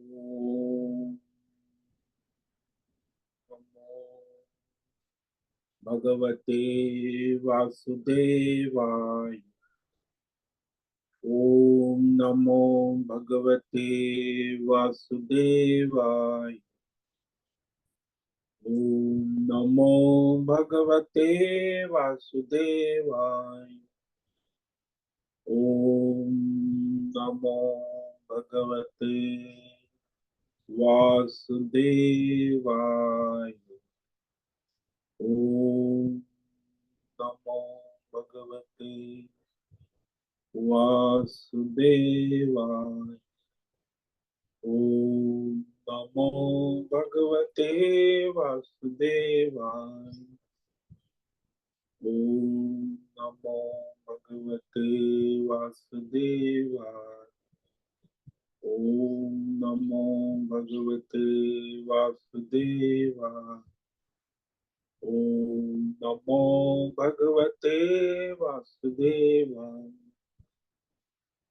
ओम नमो भगवते वासुदेवाय। ओम नमो भगवते वासुदेवाय। ओम नमो भगवते वासुदेवाय। ओम नमो भगवते वासुदेवाय। ओम नमो भगवते वासुदेवाय। ओम नमो भगवते वासुदेवाय। ओम नमो भगवते वासुदेवाय। ओम नमो भगवते वासुदेवाय। ओम नमो भगवते वासुदेवाय।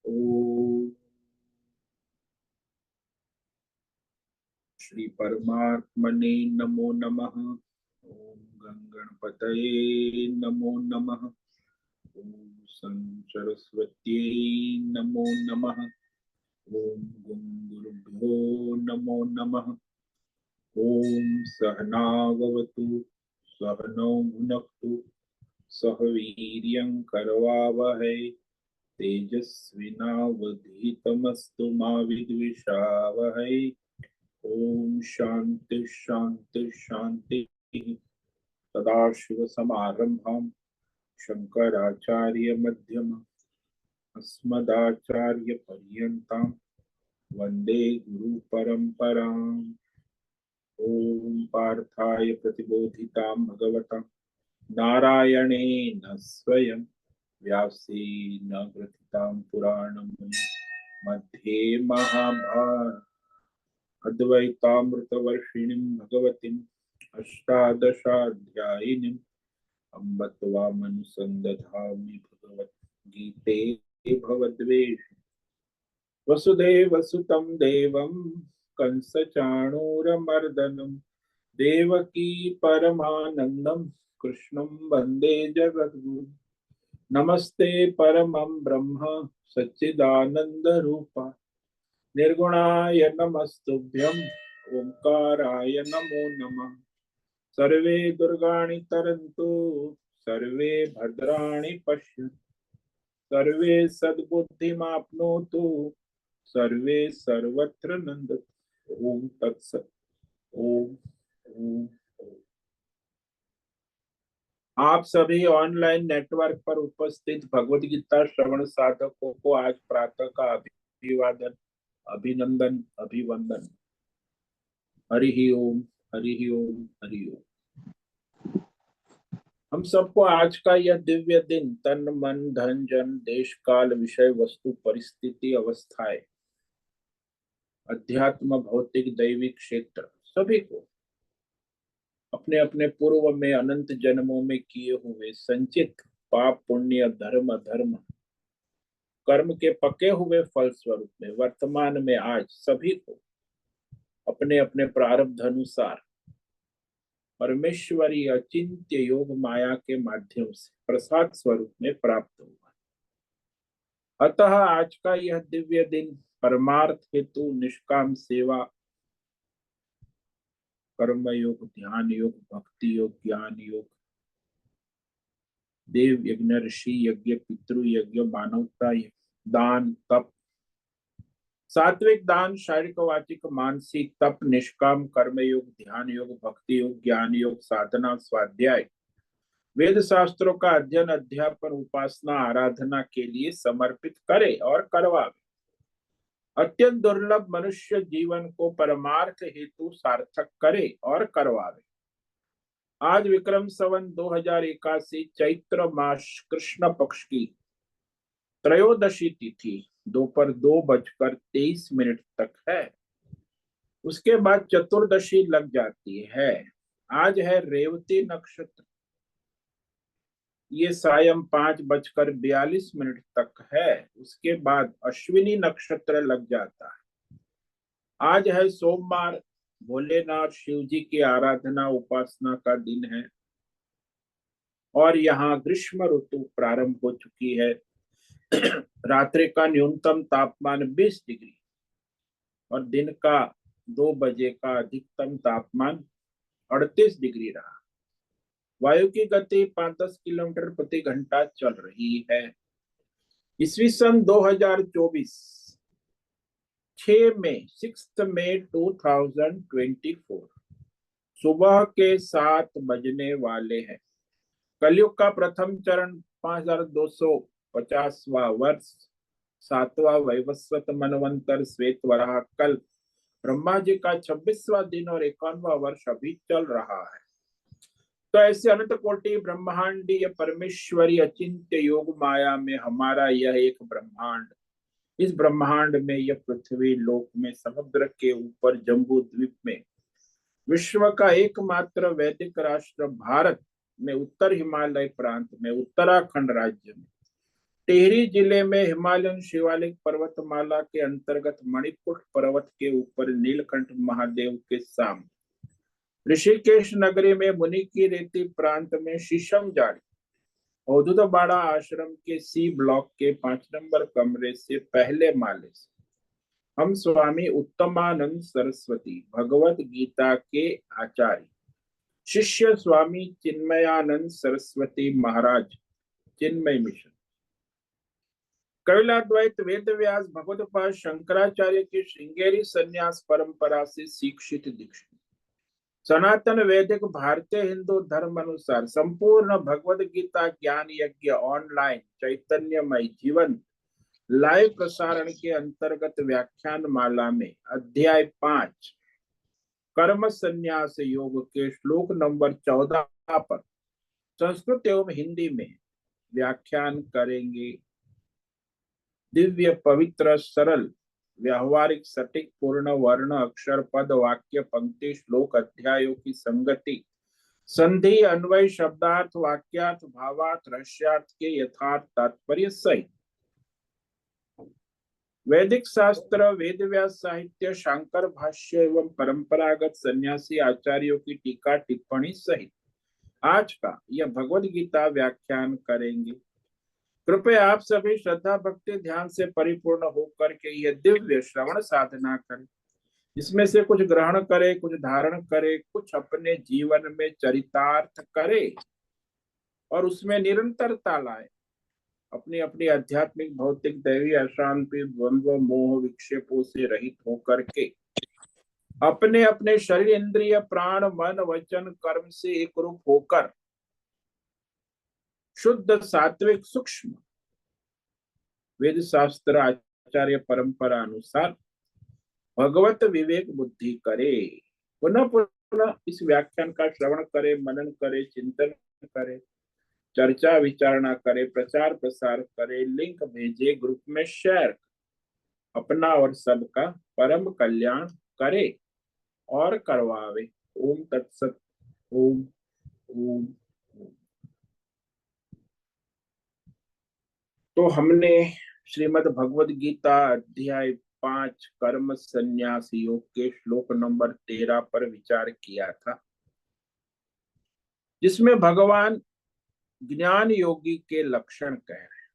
ओम श्री परमात्मने नमो नमः। ओम गंगणपतये नमो नमः। ओम सं सरस्वत्यै नमो नमः। ओम गुं गुरुभ्यो नमो नमः। ओम सहनाववतु सहनौ भुनक्तु सह वीर्यं करवावहै तेजस्विनावधीतमस्तु मा विद्विषावहै। ओम शांति शांति शांति। सदाशिवसमारम्भां शंकराचार्य मध्यमम् अस्मदाचार्यपर्यन्तां वन्दे गुरुपरम्पराम्। ओम पार्थाय प्रतिबोधितां भगवता नारायणेन स्वयं व्यासेन ग्रथितां पुराणमुनि मध्ये महाभारत अद्वैतामृतवर्षिणीं भगवतीम् अष्टादशाध्यायिनीम् अम्ब त्वामनुसन्दधामि भगवद्गीते भवद्वेष वसुदेवसुतं देवं कंसचाणूरमर्दनं देवकी परमानन्दं कृष्णं वन्दे जगद्गुरुं। नमस्ते परमं ब्रह्म सच्चिदानन्दरूपा निर्गुणाय नमस्तुभ्यं ओंकाराय नमो नमः। सर्वे दुर्गाणि तरन्तु सर्वे भद्राणि पश्यन्तु सर्वे सद्बुद्धिमाप्नोतु सर्वे सर्वत्र नन्दतु। ओम तत्सत्। ओम ओम। आप सभी ऑनलाइन नेटवर्क पर उपस्थित भगवत गीता श्रवण साधकों को आज प्रातः का अभिवादन अभिनंदन अभिवंदन। हरि ओम हरि ओम हरि ओम। हम सबको आज का यह दिव्य दिन तन मन धन जन देश काल विषय वस्तु परिस्थिति अवस्थाएं अध्यात्म भौतिक दैविक क्षेत्र सभी को अपने अपने पूर्व में अनंत जन्मों में किए हुए संचित पाप पुण्य धर्म अधर्म कर्म के पके हुए फल स्वरूप में वर्तमान में आज सभी को अपने अपने प्रारब्ध अनुसार परमेश्वरी अचिंत्य योग माया के माध्यम से प्रसाद स्वरूप में प्राप्त हुआ। अतः आज का यह दिव्य दिन परमार्थ हेतु निष्काम सेवा कर्म योग ध्यान योग भक्ति योग ज्ञान योग देव यज्ञ ऋषि यज्ञ पितृ यज्ञ मानवता दान तप सात्विक दान शारीरिक वाचिक मानसिक तप निष्काम कर्म योग ध्यान योग भक्ति योग ज्ञान योग साधना स्वाध्याय वेद शास्त्रों का अध्ययन अध्यापन उपासना आराधना के लिए समर्पित करे और करवावे। अत्यंत दुर्लभ मनुष्य जीवन को परमार्थ हेतु सार्थक करे और करवावे। आज विक्रम संवत 2081 चैत्र मास कृष्ण पक्ष की त्रयोदशी तिथि दोपहर 2:23 तक है। उसके बाद चतुर्दशी लग जाती है। आज है रेवती नक्षत्र, ये सायं 5:42 तक है। उसके बाद अश्विनी नक्षत्र लग जाता है। आज है सोमवार, भोलेनाथ शिव जी की आराधना उपासना का दिन है और यहाँ ग्रीष्म ऋतु प्रारंभ हो चुकी है। रात्रि का न्यूनतम तापमान 20 डिग्री और दिन का 2 बजे का अधिकतम तापमान 38 डिग्री रहा। वायु की गति 5-10 किलोमीटर प्रति घंटा चल रही है। ईस्वी सन 2024 6 मई 2024 सुबह के 7 बजने वाले हैं। कलयुग का प्रथम चरण 5250वां वर्ष, 7वां वैवस्वत मनवंतर श्वेत वराह कल, ब्रह्मा जी का 26वां दिन और 51वां वर्ष अभी चल रहा है। तो ऐसे अनंत कोटि ब्रह्मांडीय परमेश्वरी अचिंत्य योग माया में हमारा यह एक ब्रह्मांड, इस ब्रह्मांड में यह पृथ्वी लोक में समुद्र के ऊपर जम्बू द्वीप में विश्व का एकमात्र वैदिक राष्ट्र भारत में उत्तर हिमालय प्रांत में उत्तराखंड राज्य में टिहरी जिले में हिमालयन शिवालिक पर्वतमाला के अंतर्गत मणिपुर पर्वत के ऊपर नीलकंठ महादेव के सामने ऋषिकेश नगरी में मुनि की रेती प्रांत में शीशम जाड़ी औदुदबाड़ा आश्रम के सी ब्लॉक के 5 नंबर कमरे से पहले माले से हम स्वामी उत्तमानंद सरस्वती भगवत गीता के आचार्य शिष्य स्वामी चिन्मयानंद सरस्वती महाराज चिन्मय मिशन कपिलाद्वैत वेद व्यास भगवतपाद शंकराचार्य की श्रृंगेरी संन्यास परंपरा से शिक्षित दीक्षित सनातन वैदिक भारतीय हिंदू धर्म अनुसार संपूर्ण भगवद गीता ज्ञान यज्ञ ऑनलाइन चैतन्यमय जीवन लाइव प्रसारण के अंतर्गत व्याख्यान माला में अध्याय 5 कर्म संन्यास योग के श्लोक नंबर 14 पर संस्कृत एवं हिंदी में व्याख्यान करेंगे। दिव्य पवित्र सरल व्यावहारिक सटीक पूर्ण वर्ण अक्षर पद वाक्य पंक्ति श्लोक अध्यायों की संगति संधि अन्वय शब्दार्थ वाक्यार्थ भावार्थ रहस्यार्थ के यथार्थ तात्पर्य सहित वैदिक शास्त्र वेद व्यास साहित्य शांकर भाष्य एवं परंपरागत सन्यासी आचार्यों की टीका टिप्पणी सहित आज का यह भगवद गीता व्याख्यान करेंगे। कृपया आप सभी श्रद्धा भक्ति ध्यान से परिपूर्ण होकर के यह दिव्य श्रवण साधना करें। इसमें से कुछ ग्रहण करे, कुछ धारण करे, कुछ अपने जीवन में चरितार्थ करे और उसमें निरंतरता लाए। अपनी अपनी आध्यात्मिक भौतिक दैवी अशांति द्वंद्व मोह विक्षेपों से रहित होकर के अपने अपने शरीर इंद्रिय प्राण मन वचन कर्म से एक रूप होकर शुद्ध सात्विक सूक्ष्म वेद शास्त्र आचार्य परंपरा अनुसार भगवत विवेक बुद्धि करे। पुनः पुनः इस व्याख्यान का श्रवण करे, मनन करे, चिंतन करे, चर्चा विचारणा करे, प्रचार प्रसार करे, लिंक भेजे, ग्रुप में शेयर, अपना और सबका परम कल्याण करे और करवावे। ओम तत्सत। ओम ओम। तो हमने श्रीमद् भगवद गीता अध्याय 5 कर्म संन्यास योग के श्लोक नंबर 13 पर विचार किया था, जिसमें भगवान ज्ञान योगी के लक्षण कह रहे हैं।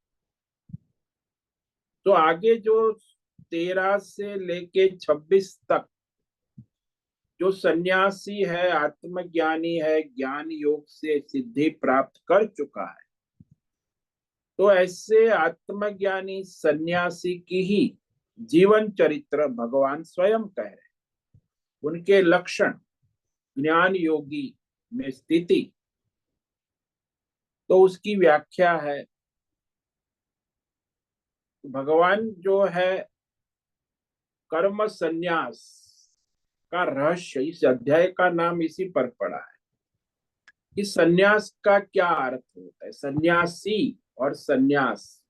तो आगे जो 13 से लेके 26 तक जो सन्यासी है, आत्मज्ञानी है, ज्ञान योग से सिद्धि प्राप्त कर चुका है, तो ऐसे आत्मज्ञानी सन्यासी की ही जीवन चरित्र भगवान स्वयं कह रहे हैं। उनके लक्षण ज्ञान योगी में स्थिति, तो उसकी व्याख्या है। भगवान जो है कर्म संन्यास का रहस्य, इस अध्याय का नाम इसी पर पड़ा है कि संन्यास का क्या अर्थ होता है, सन्यासी और संन्यास।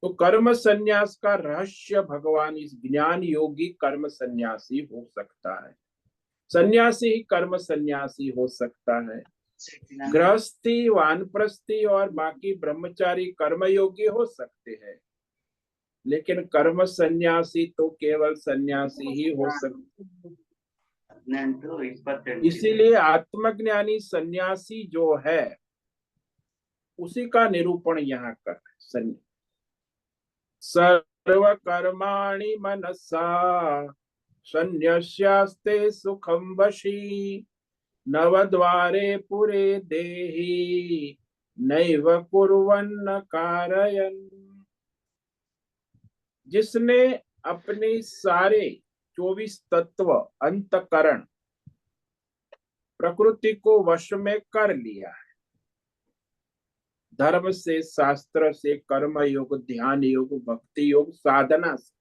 तो कर्म संन्यास का रहस्य भगवान इस ज्ञान योगी कर्म संन्यासी हो सकता है, सन्यासी ही कर्म संन्यासी हो सकता है। गृहस्थी वानप्रस्थी और बाकी ब्रह्मचारी कर्मयोगी हो सकते हैं, लेकिन कर्म सन्यासी तो केवल सन्यासी ही हो सकते। इसीलिए आत्मज्ञानी सन्यासी जो है उसी का निरूपण यहाँ कर सर्व कर्माणि मनसा सन्न्यस्यास्ते सुखम वशी नवद्वारे पुरे देहि नैव कुर्वन्न कारयन्। जिसने अपने सारे 24 तत्व अंतकरण प्रकृति को वश में कर लिया है, धर्म से, शास्त्र से, कर्म योग, ध्यान योग, भक्ति योग, साधना से,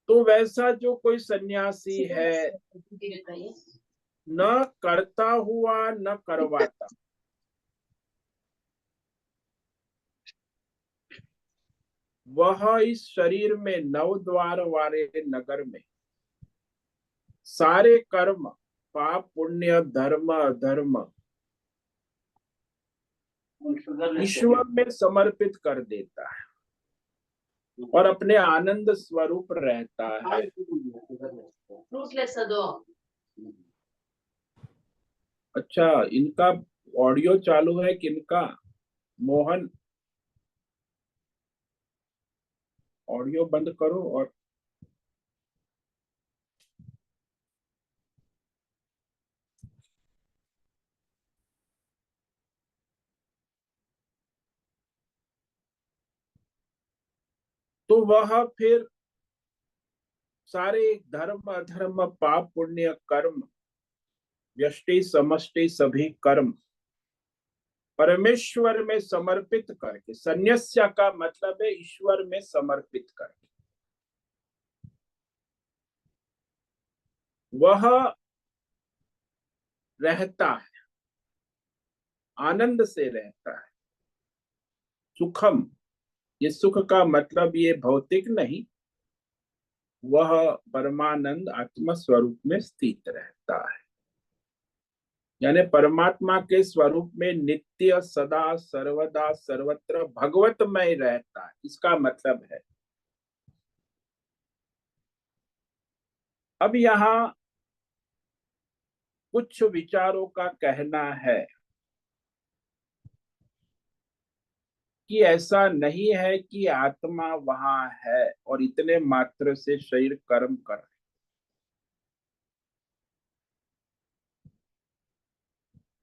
तो वैसा जो कोई सन्यासी है, न करता हुआ न करवाता, वह इस शरीर में नवद्वार वाले नगर में सारे कर्म, पाप पुण्य, धर्म अधर्म ईश्वर में समर्पित कर देता है और अपने आनंद स्वरूप रहता है। अच्छा, इनका ऑडियो चालू है किनका? मोहन, ऑडियो बंद करो। और तो वह फिर सारे धर्म अधर्म पाप पुण्य कर्म व्यष्टि समष्टि सभी कर्म परमेश्वर में समर्पित करके, संन्यास्य का मतलब है ईश्वर में समर्पित करके, वह रहता है, आनंद से रहता है। सुखम, ये सुख का मतलब ये भौतिक नहीं, वह परमानंद आत्म स्वरूप में स्थित रहता है, यानी परमात्मा के स्वरूप में नित्य सदा सर्वदा सर्वत्र भगवतमय रहता है, इसका मतलब है। अब यहाँ कुछ विचारों का कहना है कि ऐसा नहीं है कि आत्मा वहां है और इतने मात्र से शरीर कर्म कर रहे।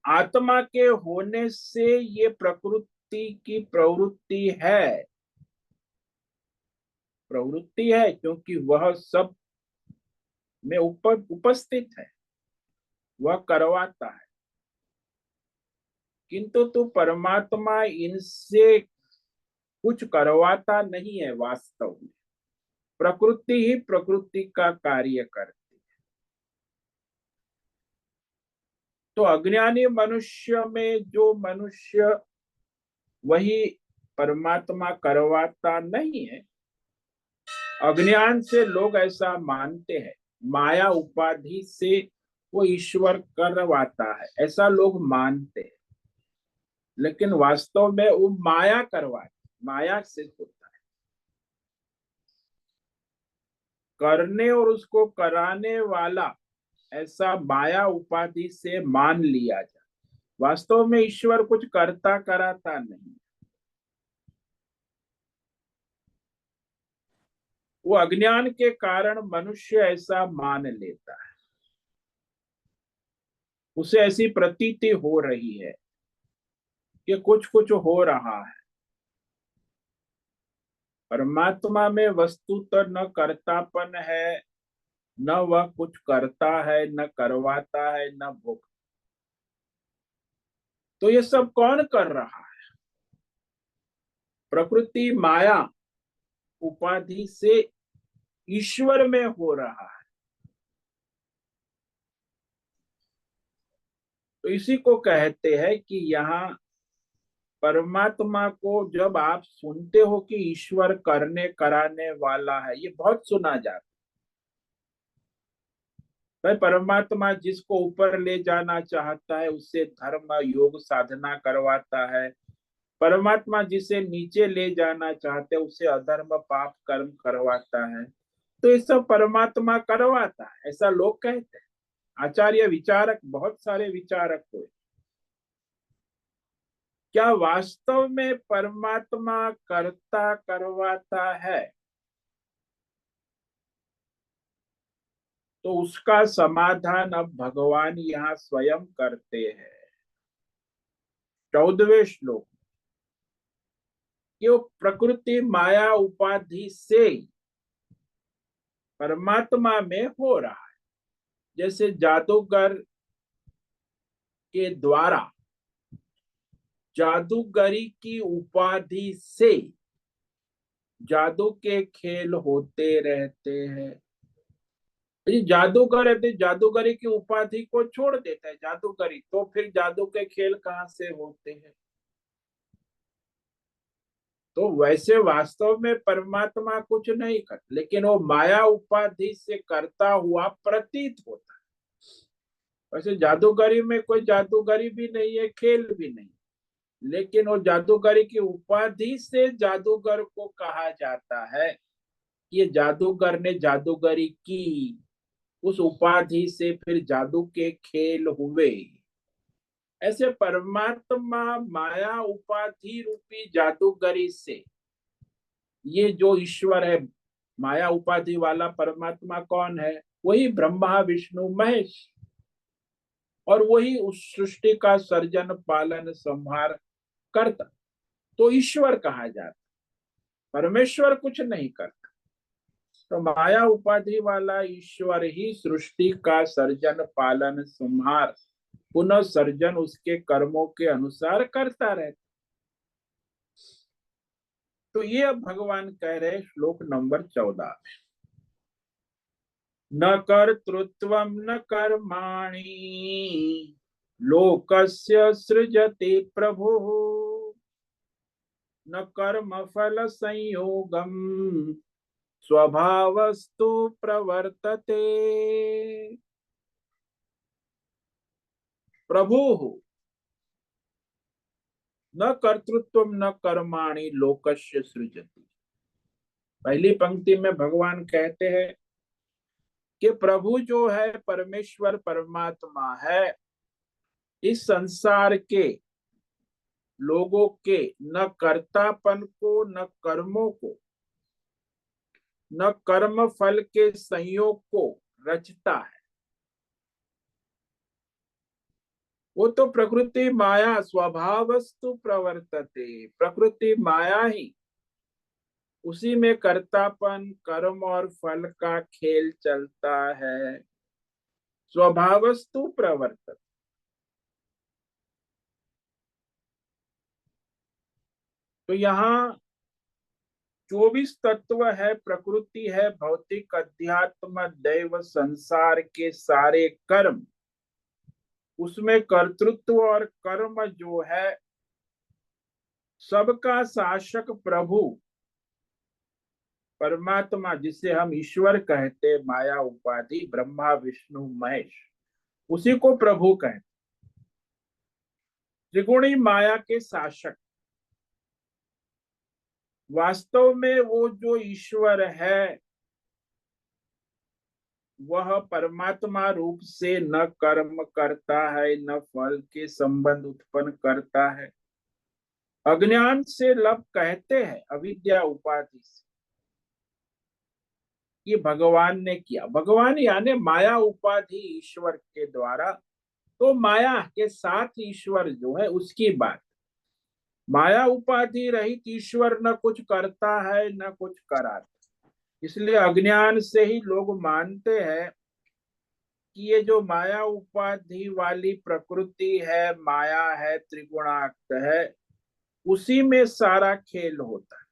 आत्मा के होने से ये प्रकृति की प्रवृत्ति है क्योंकि वह सब में उपस्थित है, वह करवाता है। किंतु तो परमात्मा इनसे कुछ करवाता नहीं है, वास्तव में प्रकृति ही प्रकृति का कार्य करती है। तो अज्ञानी मनुष्य में जो मनुष्य, वही परमात्मा करवाता नहीं है। अज्ञान से लोग ऐसा मानते हैं, माया उपाधि से वो ईश्वर करवाता है, ऐसा लोग मानते हैं, लेकिन वास्तव में वो माया करवाती, माया से होता है। करने और उसको कराने वाला ऐसा माया उपाधि से मान लिया जाए, वास्तव में ईश्वर कुछ करता कराता नहीं। वो अज्ञान के कारण मनुष्य ऐसा मान लेता है, उसे ऐसी प्रतीति हो रही है कि कुछ कुछ हो रहा है। परमात्मा में वस्तुतः न कर्तापन है, न वह कुछ करता है, न करवाता है, न भोग। तो ये सब कौन कर रहा है? प्रकृति माया उपाधि से ईश्वर में हो रहा है। तो इसी को कहते हैं कि यहाँ परमात्मा को जब आप सुनते हो कि ईश्वर करने कराने वाला है, ये बहुत सुना जाता है। भाई परमात्मा जिसको ऊपर ले जाना चाहता है उससे धर्म योग साधना करवाता है, परमात्मा जिसे नीचे ले जाना चाहते हैं उसे अधर्म पाप कर्म करवाता है, तो ये सब परमात्मा करवाता है, ऐसा लोग कहते हैं। आचार्य विचारक, बहुत सारे विचारक हुए। क्या वास्तव में परमात्मा करता करवाता है? तो उसका समाधान अब भगवान यहाँ स्वयं करते हैं 14वें श्लोक। कि वो प्रकृति माया उपाधि से परमात्मा में हो रहा है। जैसे जादूगर के द्वारा जादूगरी की उपाधि से जादू के खेल होते रहते हैं। ये जादूगर रहते, जादूगरी की उपाधि को छोड़ देता है जादूगरी, तो फिर जादू के खेल कहाँ से होते हैं? तो वैसे वास्तव में परमात्मा कुछ नहीं करता, लेकिन वो माया उपाधि से करता हुआ प्रतीत होता है। वैसे जादूगरी में कोई जादूगरी भी नहीं है, खेल भी नहीं, लेकिन वो जादूगरी की उपाधि से जादूगर को कहा जाता है। ये जादूगर ने जादूगरी की, उस उपाधि से फिर जादू के खेल हुए। ऐसे परमात्मा माया उपाधि रूपी जादूगरी से, ये जो ईश्वर है माया उपाधि वाला परमात्मा कौन है? वही ब्रह्मा विष्णु महेश, और वही उस सृष्टि का सर्जन पालन संहार करता, तो ईश्वर कहा जाता। परमेश्वर कुछ नहीं करता, तो माया उपाधि वाला ईश्वर ही सृष्टि का सर्जन पालन संहार पुनः सर्जन उसके कर्मों के अनुसार करता रहता। तो ये अब भगवान कह रहे श्लोक नंबर 14 में, न कर्तृत्वं न कर्माणि लोकस्य सृजति प्रभुः न कर्म फल संयोगम स्वभावस्तु प्रवर्तते। प्रभुः न कर्तृत्वं न कर्माणि लोकस्य सृजति। पहली पंक्ति में भगवान कहते हैं कि प्रभु जो है परमेश्वर परमात्मा है, इस संसार के लोगों के न कर्तापन को न कर्मों को न कर्म फल के संयोग को रचता है। वो तो प्रकृति माया स्वभावस्तु प्रवर्तते, प्रकृति माया ही, उसी में कर्तापन कर्म और फल का खेल चलता है। स्वभावस्तु प्रवर्तते, तो यहाँ 24 तत्व है, प्रकृति है, भौतिक अध्यात्म दैव संसार के सारे कर्म, उसमें कर्तृत्व और कर्म जो है सबका शासक प्रभु परमात्मा, जिसे हम ईश्वर कहते, माया उपाधि ब्रह्मा विष्णु महेश, उसी को प्रभु कहते। त्रिगुणी माया के शासक, वास्तव में वो जो ईश्वर है वह परमात्मा रूप से न कर्म करता है न फल के संबंध उत्पन्न करता है। अज्ञान से लब कहते हैं, अविद्या उपाधि से, ये भगवान ने किया। भगवान यानी माया उपाधि ईश्वर के द्वारा, तो माया के साथ ईश्वर जो है उसकी बात। माया उपाधि रहित ईश्वर न कुछ करता है न कुछ कराता, इसलिए अज्ञान से ही लोग मानते हैं कि ये जो माया उपाधि वाली प्रकृति है, माया है, त्रिगुणाक्त है, उसी में सारा खेल होता है,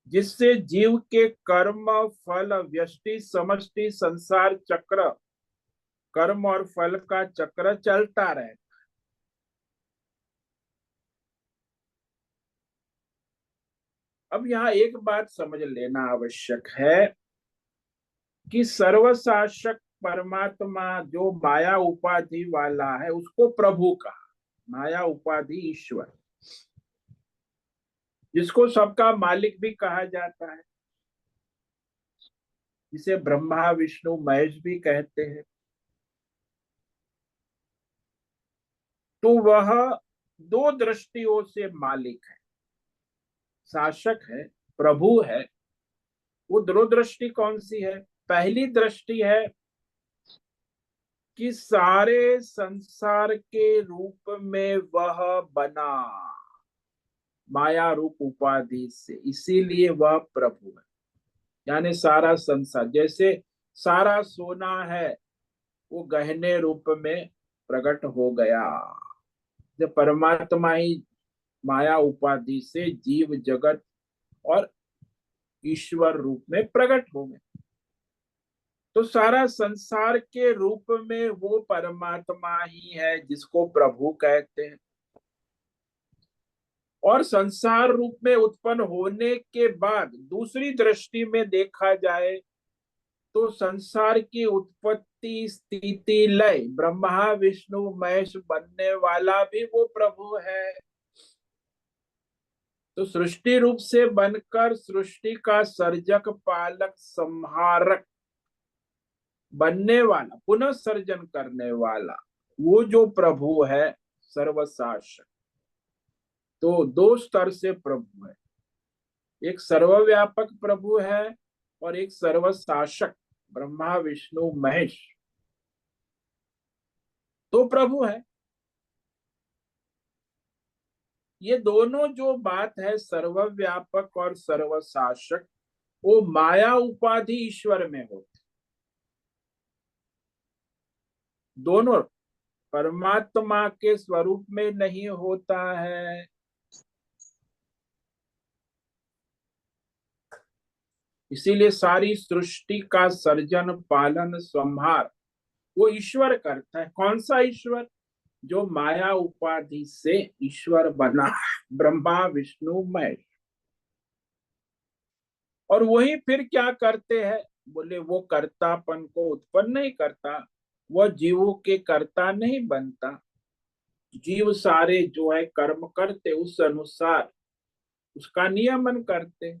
जिससे जीव के कर्म फल व्यष्टि समष्टि संसार चक्र, कर्म और फल का चक्र चलता रहे। अब यहाँ एक बात समझ लेना आवश्यक है कि सर्वशासक परमात्मा जो माया उपाधि वाला है उसको प्रभु कहा, माया उपाधि ईश्वर, जिसको सबका मालिक भी कहा जाता है, जिसे ब्रह्मा विष्णु महेश भी कहते हैं। तो वह दो दृष्टियों से मालिक है, शासक है, प्रभु है। वो दो दृष्टि कौन सी है? पहली दृष्टि है कि सारे संसार के रूप में वह बना, माया रूप उपाधि से, इसीलिए वह प्रभु है। यानी सारा संसार, जैसे सारा सोना है वो गहने रूप में प्रकट हो गया, जब परमात्मा ही माया उपाधि से जीव जगत और ईश्वर रूप में प्रकट हो गए। तो सारा संसार के रूप में वो परमात्मा ही है जिसको प्रभु कहते हैं। और संसार रूप में उत्पन्न होने के बाद दूसरी दृष्टि में देखा जाए तो संसार की उत्पत्ति स्थिति लय ब्रह्मा विष्णु महेश बनने वाला भी वो प्रभु है। तो सृष्टि रूप से बनकर सृष्टि का सर्जक पालक संहारक बनने वाला, पुनः सर्जन करने वाला, वो जो प्रभु है सर्वशासक। तो दो स्तर से प्रभु है, एक सर्वव्यापक प्रभु है और एक सर्वशासक ब्रह्मा विष्णु महेश तो प्रभु है। ये दोनों जो बात है सर्वव्यापक और सर्वशासक, वो माया उपाधि ईश्वर में होती, दोनों परमात्मा के स्वरूप में नहीं होता है। इसीलिए सारी सृष्टि का सर्जन पालन संहार वो ईश्वर करता है। कौन सा ईश्वर? जो माया उपाधि से ईश्वर बना, ब्रह्मा विष्णु महेश। और वही फिर क्या करते हैं? बोले वो कर्तापन को उत्पन्न नहीं करता, वह जीवों के कर्ता नहीं बनता। जीव सारे जो है कर्म करते, उस अनुसार उसका नियमन करते।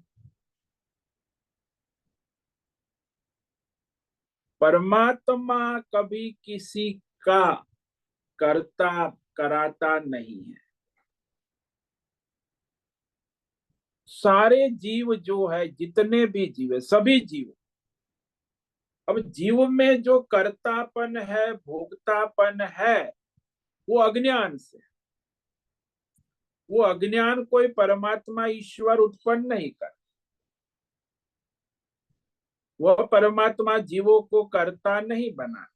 परमात्मा कभी किसी का कर्ता कराता नहीं है। सारे जीव जो है, जितने भी जीव है, सभी जीव, अब जीव में जो कर्तापन है भोक्तापन है वो अज्ञान से, वो अज्ञान कोई परमात्मा ईश्वर उत्पन्न नहीं कर। वह परमात्मा जीवों को कर्ता नहीं बना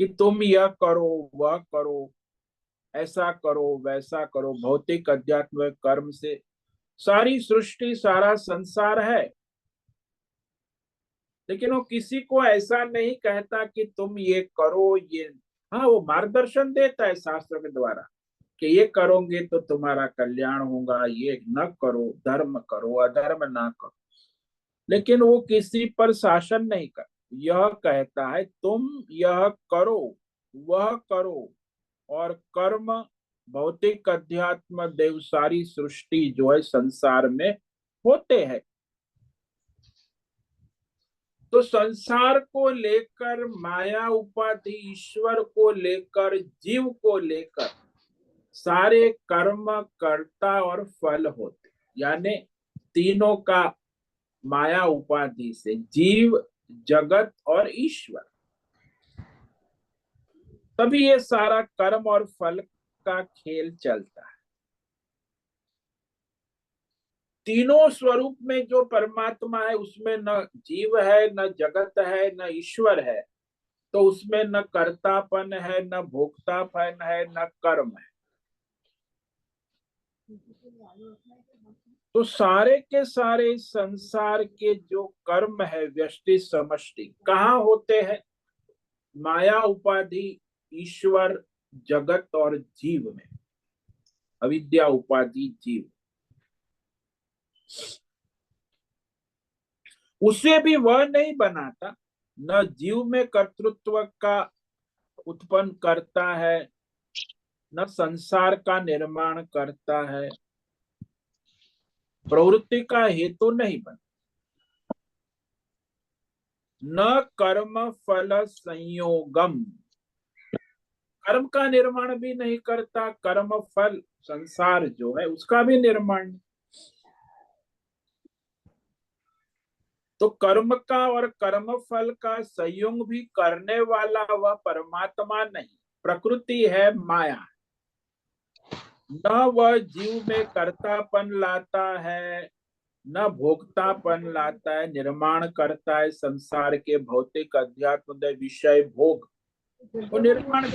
कि तुम यह करो वह करो, ऐसा करो वैसा करो। भौतिक अध्यात्म कर्म से सारी सृष्टि सारा संसार है, लेकिन वो किसी को ऐसा नहीं कहता कि तुम ये करो ये। हाँ, वो मार्गदर्शन देता है शास्त्र के द्वारा कि ये करोगे तो तुम्हारा कल्याण होगा, ये न करो, धर्म करो अधर्म ना करो। लेकिन वो किसी पर शासन नहीं कर, यह कहता है तुम यह करो वह करो। और कर्म भौतिक अध्यात्म देव सारी सृष्टि जो है संसार में होते हैं। तो संसार को लेकर, माया उपाधि ईश्वर को लेकर, जीव को लेकर सारे कर्म कर्ता और फल होते, यानी तीनों का माया उपाधि से जीव जगत और ईश्वर, तभी ये सारा कर्म और फल का खेल चलता है। तीनों स्वरूप में जो परमात्मा है उसमें न जीव है न जगत है न ईश्वर है, तो उसमें न कर्तापन है न भोक्तापन है न कर्म है। तो सारे के सारे संसार के जो कर्म है व्यष्टि समष्टि कहाँ होते हैं? माया उपाधि ईश्वर जगत और जीव में। अविद्या उपाधि जीव, उसे भी वह नहीं बनाता, न जीव में कर्तृत्व का उत्पन्न करता है न संसार का निर्माण करता है, प्रवृत्ति का हेतु नहीं बनता, न कर्म फल संयोगम, कर्म का निर्माण भी नहीं करता, कर्म फल संसार जो है उसका भी निर्माण नहीं। तो कर्म का और कर्म फल का संयोग भी करने वाला वह परमात्मा नहीं, प्रकृति है, माया। न वह जीव में कर्तापन लाता है, न भोक्तापन लाता है, निर्माण करता है संसार के भौतिक अध्यात्म विषय भोग, वो निर्माण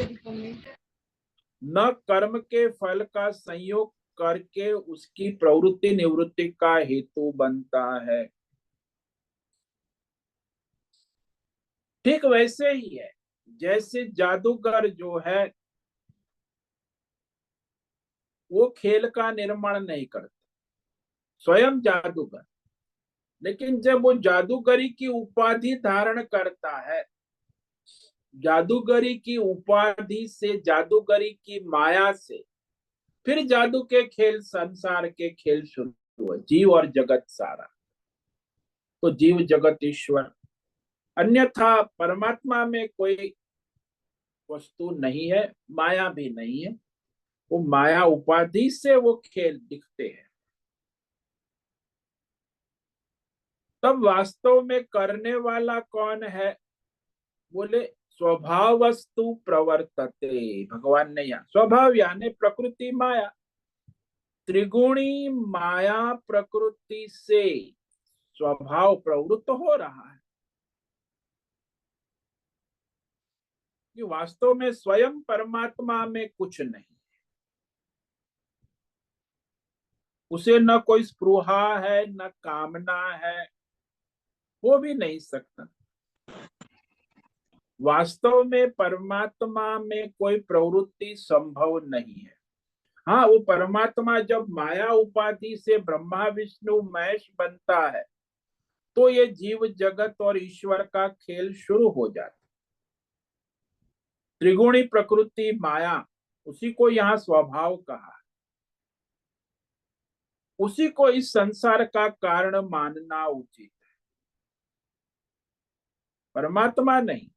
न कर्म के फल का संयोग करके उसकी प्रवृत्ति निवृत्ति का हेतु बनता है। ठीक वैसे ही है जैसे जादूगर जो है वो खेल का निर्माण नहीं करता, स्वयं जादूगर, लेकिन जब वो जादूगरी की उपाधि धारण करता है, जादूगरी की उपाधि से, जादूगरी की माया से फिर जादू के खेल, संसार के खेल शुरू हुए, जीव और जगत सारा। तो जीव जगत ईश्वर, अन्यथा परमात्मा में कोई वस्तु नहीं है, माया भी नहीं है, वो माया उपाधि से वो खेल दिखते हैं। तब वास्तव में करने वाला कौन है? बोले स्वभाव वस्तु प्रवर्तते, भगवान ने यहाँ स्वभाव यानी प्रकृति माया, त्रिगुणी माया प्रकृति से स्वभाव प्रवृत्त हो रहा है कि वास्तव में स्वयं परमात्मा में कुछ नहीं, उसे न कोई स्पृहा है न कामना है, हो भी नहीं सकता। वास्तव में परमात्मा में कोई प्रवृत्ति संभव नहीं है। हाँ, वो परमात्मा जब माया उपाधि से ब्रह्मा विष्णु महेश बनता है तो ये जीव जगत और ईश्वर का खेल शुरू हो जाता। त्रिगुणी प्रकृति माया, उसी को यहाँ स्वभाव कहा, उसी को इस संसार का कारण मानना उचित है, परमात्मा नहीं।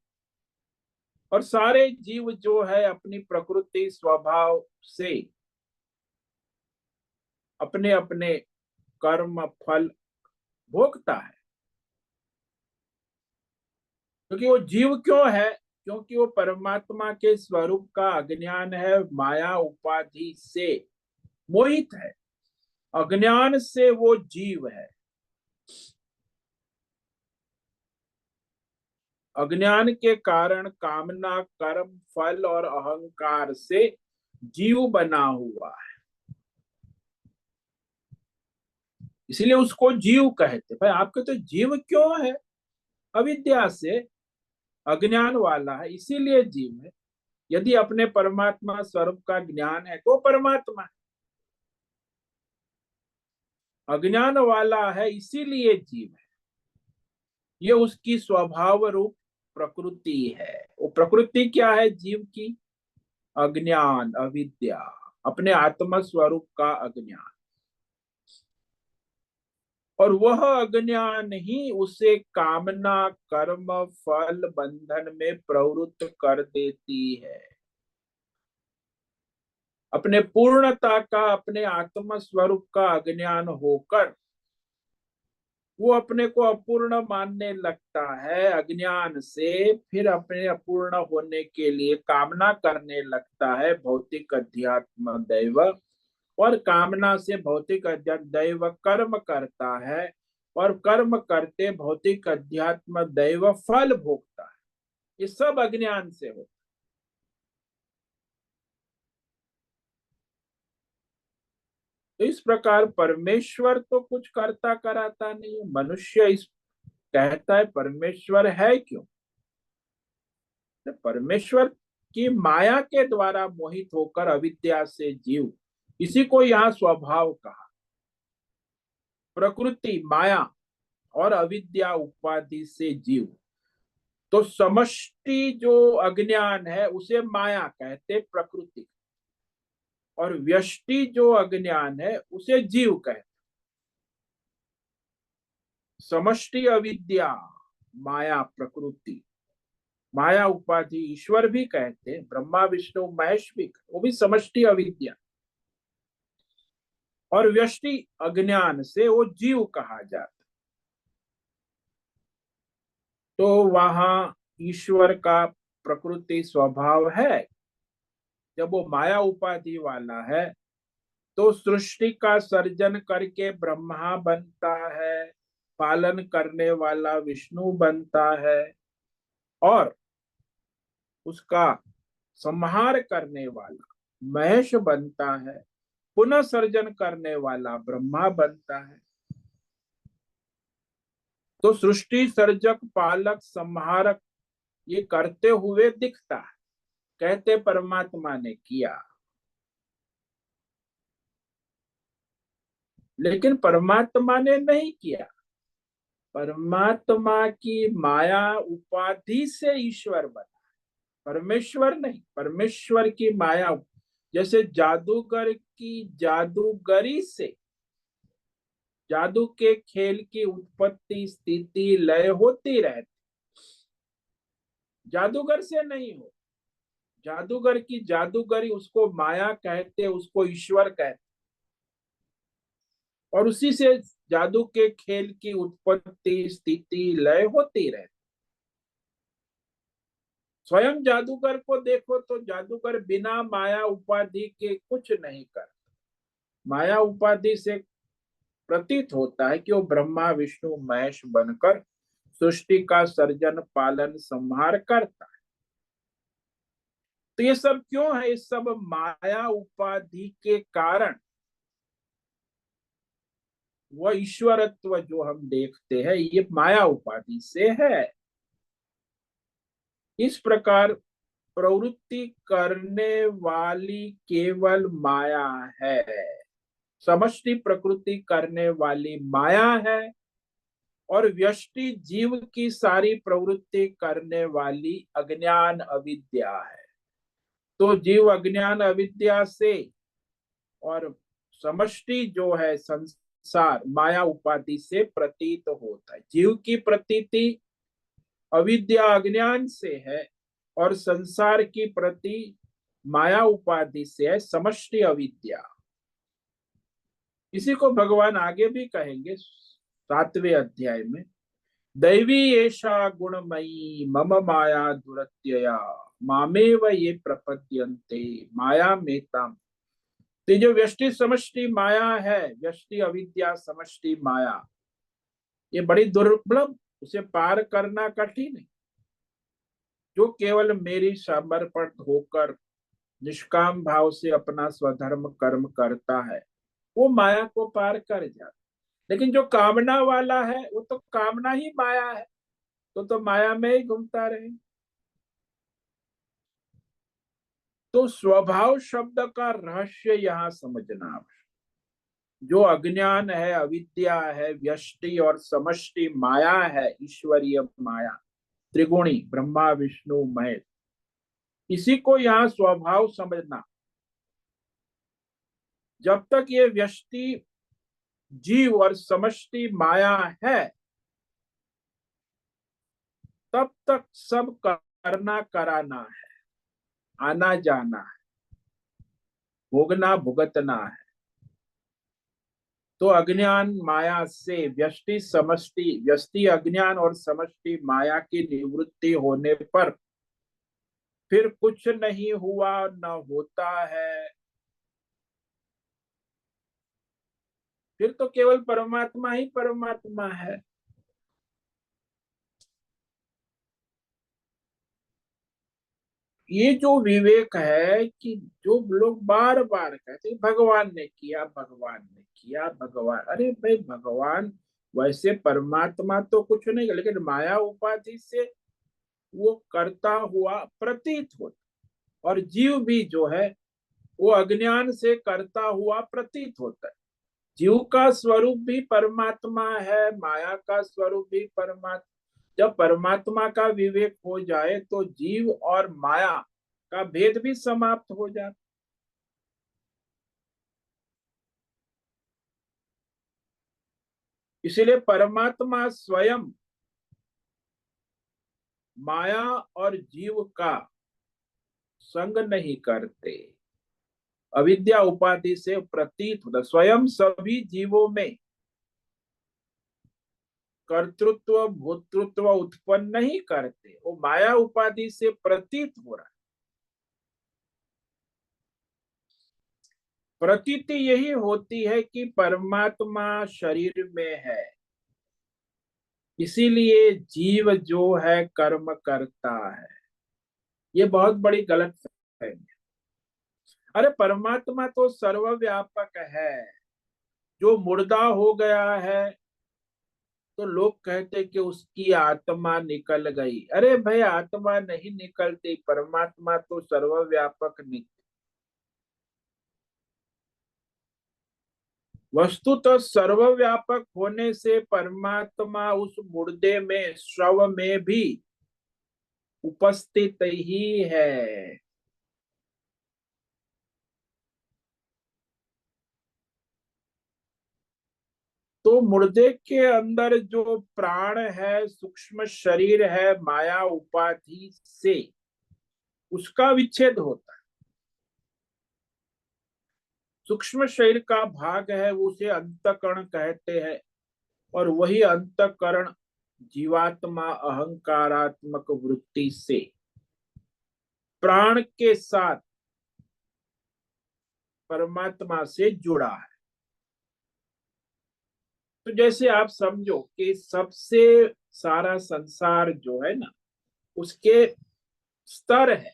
और सारे जीव जो है अपनी प्रकृति स्वभाव से अपने अपने कर्म फल भोगता है। क्योंकि वो जीव क्यों है? क्योंकि वो परमात्मा के स्वरूप का अज्ञान है, माया उपाधि से मोहित है, अज्ञान से वो जीव है। अज्ञान के कारण कामना कर्म फल और अहंकार से जीव बना हुआ है, इसलिए उसको जीव कहते। भाई आपके तो जीव क्यों है? अविद्या से, अज्ञान वाला है, इसीलिए जीव है। यदि अपने परमात्मा स्वरूप का ज्ञान है तो परमात्मा है, अज्ञान वाला है इसीलिए जीव है। ये उसकी स्वभाव रूप प्रकृति है। वो प्रकृति क्या है जीव की? अज्ञान, अविद्या, अपने आत्म स्वरूप का अज्ञान। और वह अज्ञान ही उसे कामना कर्म फल बंधन में प्रवृत्त कर देती है। अपने पूर्णता का, अपने आत्म स्वरूप का अज्ञान होकर वो अपने को अपूर्ण मानने लगता है, अज्ञान से फिर अपने अपूर्ण होने के लिए कामना करने लगता है भौतिक अध्यात्म दैव, और कामना से भौतिक अध्यात्म दैव कर्म करता है, और कर्म करते भौतिक अध्यात्म दैव फल भोगता है। ये सब अज्ञान से होता है। तो इस प्रकार परमेश्वर तो कुछ करता कराता नहीं है। मनुष्य इस कहता है परमेश्वर है क्यों? तो परमेश्वर की माया के द्वारा मोहित होकर अविद्या से जीव, इसी को यहाँ स्वभाव कहा। प्रकृति माया और अविद्या उपाधि से जीव, तो समष्टि जो अज्ञान है उसे माया कहते, प्रकृति। और व्यष्टि जो अज्ञान है उसे जीव कहते। समष्टि अविद्या माया प्रकृति, माया उपाधि ईश्वर भी कहते हैं, ब्रह्मा विष्णु महेश भी, वो भी समष्टि अविद्या। और व्यष्टि अज्ञान से वो जीव कहा जाता। तो वहां ईश्वर का प्रकृति स्वभाव है, जब वो माया उपाधि वाला है तो सृष्टि का सर्जन करके ब्रह्मा बनता है, पालन करने वाला विष्णु बनता है, और उसका संहार करने वाला महेश बनता है, पुनः सर्जन करने वाला ब्रह्मा बनता है। तो सृष्टि सर्जक पालक संहारक ये करते हुए दिखता है, कहते परमात्मा ने किया। लेकिन परमात्मा ने नहीं किया, परमात्मा की माया उपाधि से ईश्वर बना, परमेश्वर नहीं, परमेश्वर की माया। जैसे जादूगर की जादूगरी से जादू के खेल की उत्पत्ति स्थिति लय होती रहती, जादूगर से नहीं हो। जादूगर की जादूगरी उसको माया कहते, उसको ईश्वर कहते, और उसी से जादू के खेल की उत्पत्ति स्थिति लय होती रहती। स्वयं जादूगर को देखो तो जादूगर बिना माया उपाधि के कुछ नहीं करता। माया उपाधि से प्रतीत होता है कि वो ब्रह्मा विष्णु महेश बनकर सृष्टि का सर्जन पालन संहार करता है। तो ये सब क्यों है? ये सब माया उपाधि के कारण वह ईश्वरत्व जो हम देखते हैं ये माया उपाधि से है। इस प्रकार प्रवृत्ति करने वाली केवल माया है, समष्टि प्रकृति करने वाली माया है, और व्यष्टि जीव की सारी प्रवृत्ति करने वाली अज्ञान अविद्या है। तो जीव अज्ञान अविद्या से, और समष्टि जो है संसार माया उपाधि से प्रतीत होता है। जीव की प्रतीति अविद्या अज्ञान से है, और संसार की प्रति माया उपाधि से है, समष्टि अविद्या। इसी को भगवान आगे भी कहेंगे 7वें अध्याय में, दैवी एषा गुणमयी मम माया दुरत्यया मामेव ये प्रपद्यन्ते माया मेताम। तो जो व्यष्टि समष्टि माया है, व्यष्टि अविद्या समष्टि माया, ये बड़ी दुर्लभ, उसे पार करना कठिन है। जो केवल मेरी समर्पण होकर निष्काम भाव से अपना स्वधर्म कर्म करता है वो माया को पार कर जाता। लेकिन जो कामना वाला है वो तो कामना ही माया है, तो माया में ही घूमता रहे। तो स्वभाव शब्द का रहस्य यहाँ समझना आवश्यक। जो अज्ञान है, अविद्या है, व्यष्टि और समष्टि माया है, ईश्वरीय माया त्रिगुणी ब्रह्मा विष्णु महेश, इसी को यहाँ स्वभाव समझना। जब तक ये व्यष्टि जीव और समष्टि माया है तब तक सब करना कराना है, आना जाना है, भोगना भुगतना है। तो अज्ञान माया से व्यष्टि समष्टि, व्यष्टि अज्ञान और समष्टि माया की निवृत्ति होने पर फिर कुछ नहीं हुआ न होता है, फिर तो केवल परमात्मा ही परमात्मा है। ये जो विवेक है कि जो लोग बार बार कहते भगवान ने किया, भगवान ने किया, भगवान, अरे भाई भगवान वैसे परमात्मा तो कुछ नहीं, लेकिन माया उपाधि से वो करता हुआ प्रतीत होता, और जीव भी जो है वो अज्ञान से करता हुआ प्रतीत होता है। जीव का स्वरूप भी परमात्मा है, माया का स्वरूप भी परमात्मा। जब परमात्मा का विवेक हो जाए तो जीव और माया का भेद भी समाप्त हो जाता। इसीलिए परमात्मा स्वयं माया और जीव का संग नहीं करते, अविद्या उपाधि से प्रतीत होता, स्वयं सभी जीवों में कर्तृत्व भोक्तृत्व उत्पन्न नहीं करते, वो माया उपाधि से प्रतीत हो रहा है। प्रतीति यही होती है कि परमात्मा शरीर में है, इसीलिए जीव जो है कर्म करता है। ये बहुत बड़ी गलत फहमी है। अरे परमात्मा तो सर्वव्यापक है। जो मुर्दा हो गया है तो लोग कहते कि उसकी आत्मा निकल गई। अरे भाई, आत्मा नहीं निकलती, परमात्मा तो सर्वव्यापक निकल। वस्तुतः सर्वव्यापक होने से परमात्मा उस मुर्दे में, शव में भी उपस्थित ही है। तो मुर्दे के अंदर जो प्राण है, सूक्ष्म शरीर है, माया उपाधि से उसका विच्छेद होता है। सूक्ष्म शरीर का भाग है, उसे अंतःकरण कहते हैं, और वही अंतःकरण जीवात्मा अहंकारात्मक वृत्ति से प्राण के साथ परमात्मा से जुड़ा है। तो जैसे आप समझो कि सबसे सारा संसार जो है ना, उसके स्तर है।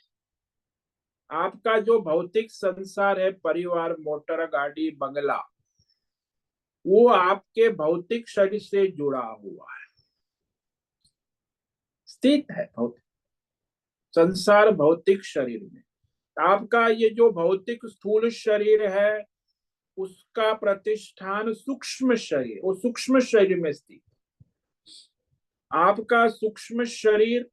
आपका जो भौतिक संसार है, परिवार, मोटर, गाड़ी, बंगला, वो आपके भौतिक शरीर से जुड़ा हुआ है, स्थित है भौतिक संसार भौतिक शरीर में। आपका ये जो भौतिक स्थूल शरीर है, उसका प्रतिष्ठान सूक्ष्म शरीर, वो सूक्ष्म शरीर में स्थित। आपका सूक्ष्म शरीर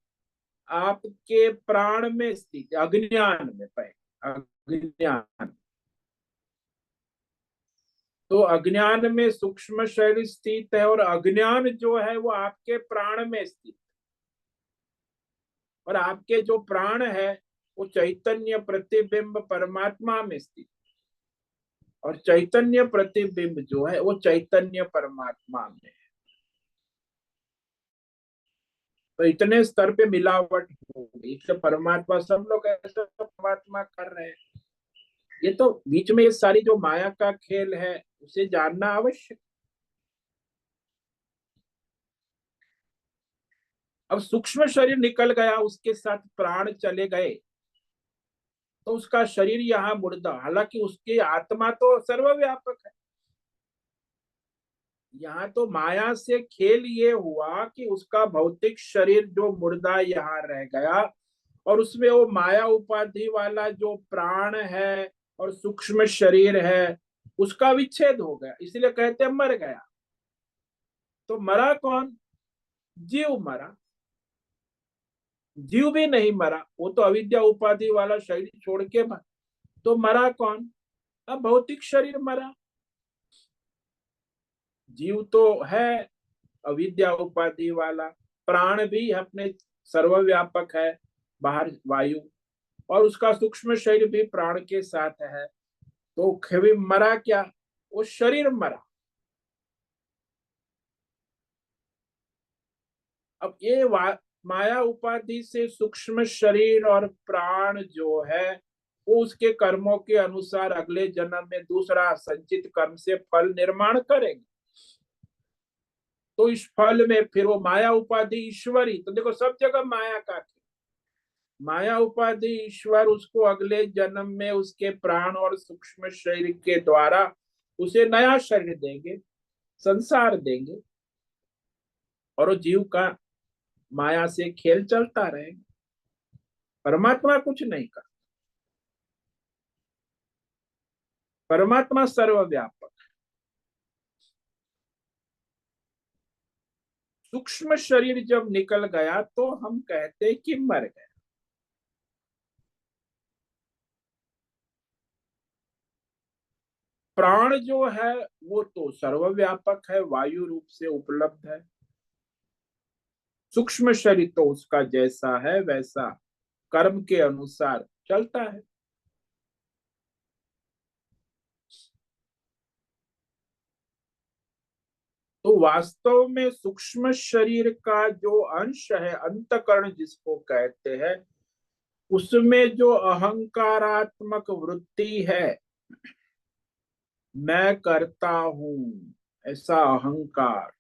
आपके प्राण में स्थित है, अज्ञान में, पहले अज्ञान। तो अज्ञान में सूक्ष्म शरीर स्थित है, और अज्ञान जो है वो आपके प्राण में स्थित। और आपके जो प्राण है वो चैतन्य प्रतिबिंब परमात्मा में स्थित, और चैतन्य प्रतिबिंब जो है वो चैतन्य परमात्मा में है। तो इतने स्तर पे मिलावट हो गई, इससे परमात्मा, सब लोग ऐसा परमात्मा कर रहे हैं। ये तो बीच में ये सारी जो माया का खेल है, उसे जानना आवश्यक। अब सूक्ष्म शरीर निकल गया, उसके साथ प्राण चले गए, तो उसका शरीर यहाँ मुर्दा, हालांकि उसकी आत्मा तो सर्वव्यापक है। यहाँ तो माया से खेल ये हुआ कि उसका भौतिक शरीर जो मुर्दा यहाँ रह गया, और उसमें वो माया उपाधि वाला जो प्राण है और सूक्ष्म शरीर है, उसका विच्छेद हो गया, इसलिए कहते हैं मर गया। तो मरा कौन? जीव मरा। जीव भी नहीं मरा, वो तो अविद्या उपाधि वाला शरीर छोड़ के मरा। तो मरा कौन? अब भौतिक शरीर मरा। जीव तो है अविद्या उपाधि वाला, प्राण भी अपने सर्वव्यापक है, बाहर वायु, और उसका सूक्ष्म शरीर भी प्राण के साथ है। तो कभी मरा क्या? वो शरीर मरा। अब ये माया उपाधि से सूक्ष्म शरीर और प्राण जो है, वो उसके कर्मों के अनुसार अगले जन्म में दूसरा संचित कर्म से फल निर्माण करेंगे। तो इस फल में फिर वो माया उपाधि ईश्वरी, तो देखो सब जगह माया का खेल। माया उपाधि ईश्वर उसको अगले जन्म में उसके प्राण और सूक्ष्म शरीर के द्वारा उसे नया शरीर देंगे, संसार देंगे, और वो जीव का माया से खेल चलता रहेगा। परमात्मा कुछ नहीं कर। परमात्मा सर्वव्यापक। सूक्ष्म शरीर जब निकल गया तो हम कहते कि मर गया। प्राण जो है वो तो सर्वव्यापक है, वायु रूप से उपलब्ध है। सूक्ष्म शरीर तो उसका जैसा है वैसा कर्म के अनुसार चलता है। तो वास्तव में सूक्ष्म शरीर का जो अंश है, अंतकरण जिसको कहते हैं, उसमें जो अहंकारात्मक वृत्ति है, मैं करता हूं, ऐसा अहंकार,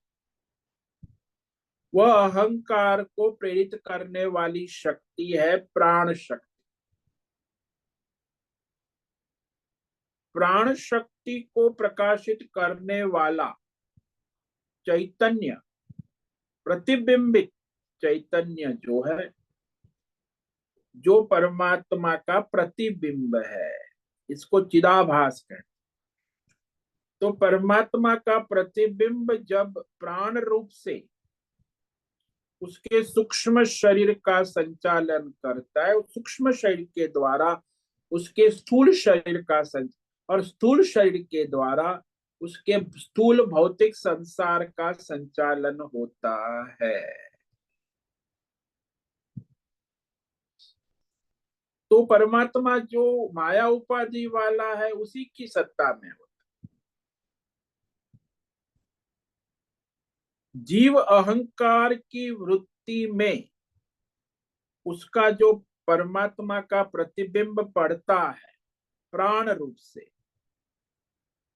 वह अहंकार को प्रेरित करने वाली शक्ति है प्राण शक्ति। प्राण शक्ति को प्रकाशित करने वाला चैतन्य, प्रतिबिंबित चैतन्य जो है, जो परमात्मा का प्रतिबिंब है, इसको चिदाभास कहते हैं। तो परमात्मा का प्रतिबिंब जब प्राण रूप से उसके सूक्ष्म शरीर का संचालन करता है, उस सूक्ष्म शरीर के द्वारा उसके स्थूल शरीर का और स्थूल शरीर के द्वारा उसके स्थूल भौतिक संसार का संचालन होता है। तो परमात्मा जो माया उपाधि वाला है उसी की सत्ता में होता है। जीव अहंकार की वृत्ति में उसका जो परमात्मा का प्रतिबिंब पड़ता है प्राण रूप से,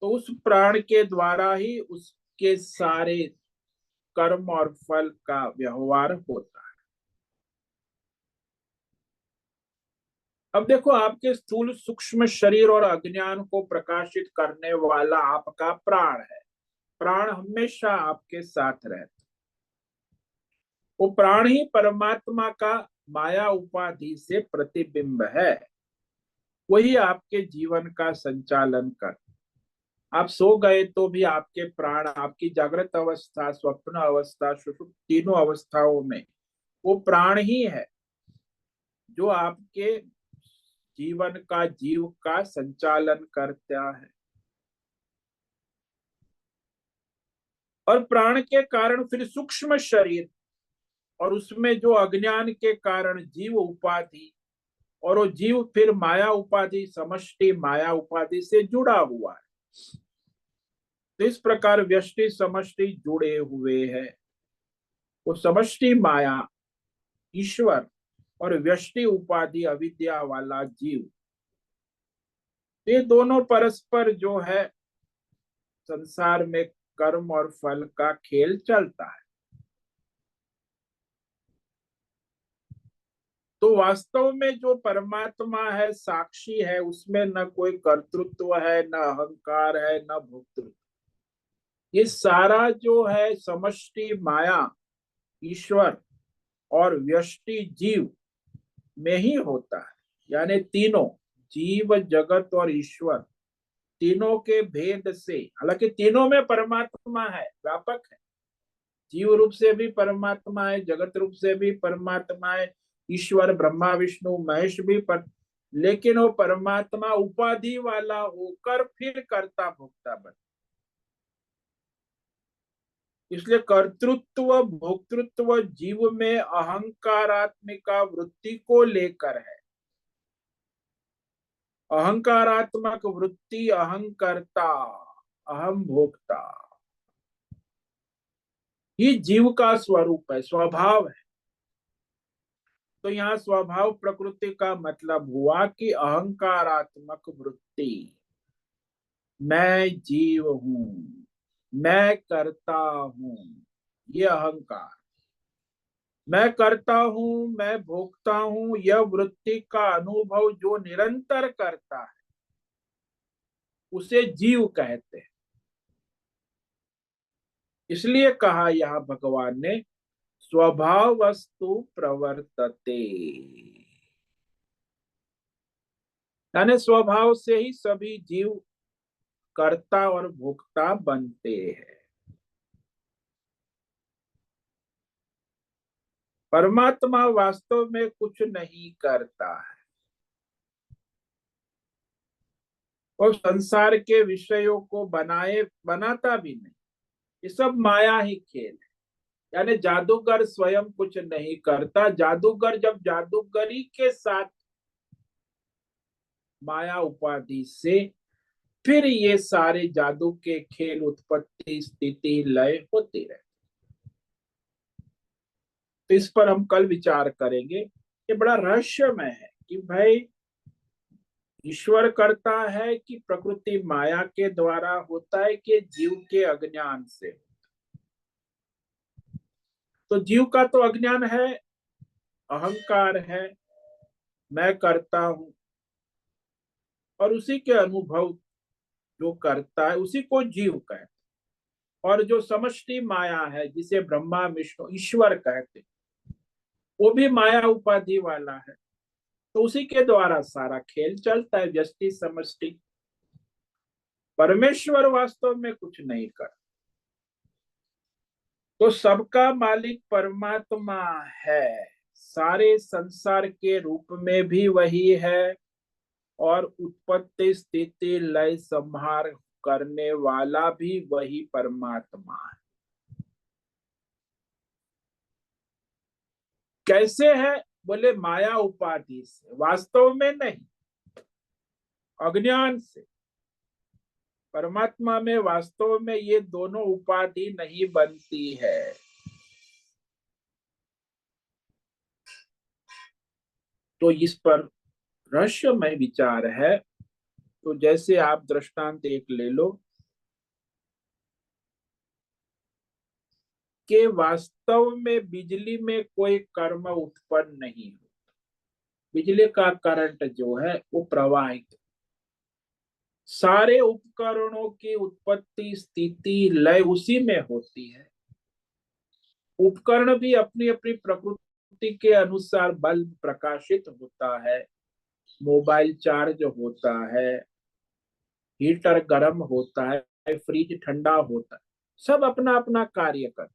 तो उस प्राण के द्वारा ही उसके सारे कर्म और फल का व्यवहार होता है। अब देखो, आपके स्थूल सूक्ष्म शरीर और अज्ञान को प्रकाशित करने वाला आपका प्राण है। प्राण हमेशा आपके साथ रहता, वो प्राण ही परमात्मा का माया उपाधि से प्रतिबिंब है। वही आपके जीवन का संचालन कर, आप सो गए तो भी आपके प्राण, आपकी जागृत अवस्था, स्वप्न अवस्था, सुषुप्त, तीनों अवस्थाओं में वो प्राण ही है जो आपके जीवन का, जीव का संचालन करता है। और प्राण के कारण फिर सूक्ष्म शरीर, और उसमें जो अज्ञान के कारण जीव उपाधि, और वो जीव फिर माया उपाधि, समष्टि माया उपाधि से जुड़ा हुआ है। तो इस प्रकार व्यष्टि समष्टि जुड़े हुए हैं। वो समष्टि माया ईश्वर और व्यष्टि उपाधि अविद्या वाला जीव, ये दोनों परस्पर जो है संसार में कर्म और फल का खेल चलता है। तो वास्तव में जो परमात्मा है, साक्षी है, उसमें न कोई कर्तृत्व है, न अहंकार है, न भोक्तृत्व। ये सारा जो है समष्टि माया ईश्वर और व्यष्टि जीव में ही होता है। यानी तीनों, जीव जगत और ईश्वर, तीनों के भेद से, हालांकि तीनों में परमात्मा है, व्यापक है। जीव रूप से भी परमात्मा है, जगत रूप से भी परमात्मा है, ईश्वर ब्रह्मा विष्णु महेश भी लेकिन वो परमात्मा उपाधि वाला होकर फिर कर्ता भोक्ता बन, इसलिए कर्तृत्व भोक्तृत्व जीव में अहंकारात्मिका वृत्ति को लेकर है। अहंकारात्मक वृत्ति, अहंकर्ता, अहम भोक्ता, ये जीव का स्वरूप है, स्वभाव है। तो यहाँ स्वभाव प्रकृति का मतलब हुआ कि अहंकारात्मक वृत्ति, मैं जीव हूं, मैं करता हूं, ये अहंकार, मैं करता हूं, मैं भोगता हूं, यह वृत्ति का अनुभव जो निरंतर करता है उसे जीव कहते हैं। इसलिए कहा यहां भगवान ने स्वभाव वस्तु प्रवर्तते, यानी स्वभाव से ही सभी जीव कर्ता और भोक्ता बनते हैं। परमात्मा वास्तव में कुछ नहीं करता है। और संसार के विषयों को बनाता भी नहीं। ये सब माया ही खेल है। यानी जादूगर स्वयं कुछ नहीं करता, जादूगर जब जादूगरी के साथ माया उपाधि से फिर ये सारे जादू के खेल उत्पत्ति स्थिति लय होती रहे। तो इस पर हम कल विचार करेंगे। ये बड़ा रहस्यमय है कि भाई ईश्वर करता है कि प्रकृति माया के द्वारा होता है कि जीव के अज्ञान से। तो जीव का तो अज्ञान है, अहंकार है, मैं करता हूं, और उसी के अनुभव जो करता है उसी को जीव कहते हैं। और जो समष्टि माया है जिसे ब्रह्मा विष्णु ईश्वर कहते हैं, वो भी माया उपाधि वाला है। तो उसी के द्वारा सारा खेल चलता है, व्यष्टि समष्टि। परमेश्वर वास्तव में कुछ नहीं कर। तो सबका मालिक परमात्मा है, सारे संसार के रूप में भी वही है, और उत्पत्ति स्थिति लय संहार करने वाला भी वही परमात्मा है। कैसे है? बोले माया उपाधि से, वास्तव में नहीं, अज्ञान से। परमात्मा में वास्तव में ये दोनों उपाधि नहीं बनती है। तो इस पर रहस्यमय विचार है। तो जैसे आप दृष्टांत एक ले लो कि वास्तव में बिजली में कोई कर्म उत्पन्न नहीं हो। बिजली का करंट जो है वो प्रवाहित, सारे उपकरणों की उत्पत्ति स्थिति लय उसी में होती है। उपकरण भी अपनी अपनी प्रकृति के अनुसार बल्ब प्रकाशित होता है, मोबाइल चार्ज होता है, हीटर गर्म होता है, फ्रिज ठंडा होता है, सब अपना अपना कार्य कर।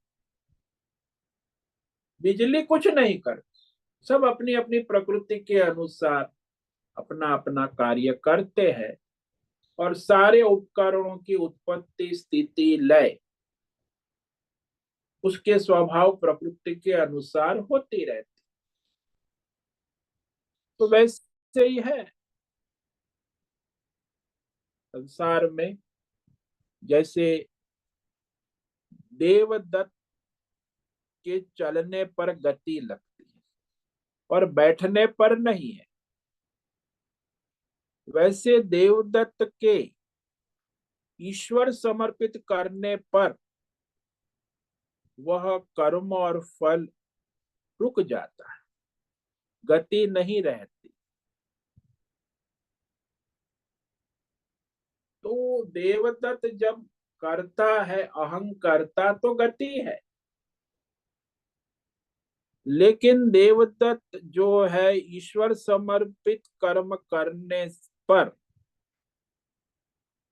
बिजली कुछ नहीं कर, सब अपनी अपनी प्रकृति के अनुसार अपना अपना कार्य करते हैं। और सारे उपकरणों की उत्पत्ति स्थिति लय उसके स्वभाव प्रकृति के अनुसार होती रहती। तो वैसे ही है संसार में। जैसे देवदत्त के चलने पर गति लगती है और बैठने पर नहीं है, वैसे देवदत्त के ईश्वर समर्पित करने पर वह कर्म और फल रुक जाता है, गति नहीं रहती। तो देवदत्त जब करता है अहंकर्ता तो गति है, लेकिन देवदत्त जो है ईश्वर समर्पित कर्म करने पर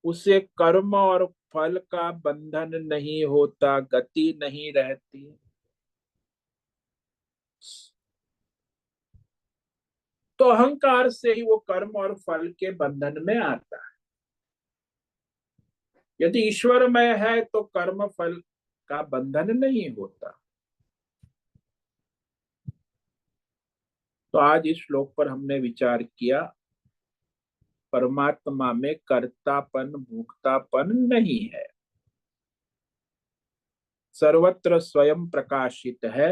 उसे कर्म और फल का बंधन नहीं होता, गति नहीं रहती। तो अहंकार से ही वो कर्म और फल के बंधन में आता है। यदि ईश्वरमय है तो कर्म फल का बंधन नहीं होता। तो आज इस श्लोक पर हमने विचार किया, परमात्मा में कर्तापन भोक्तापन नहीं है, सर्वत्र स्वयं प्रकाशित है।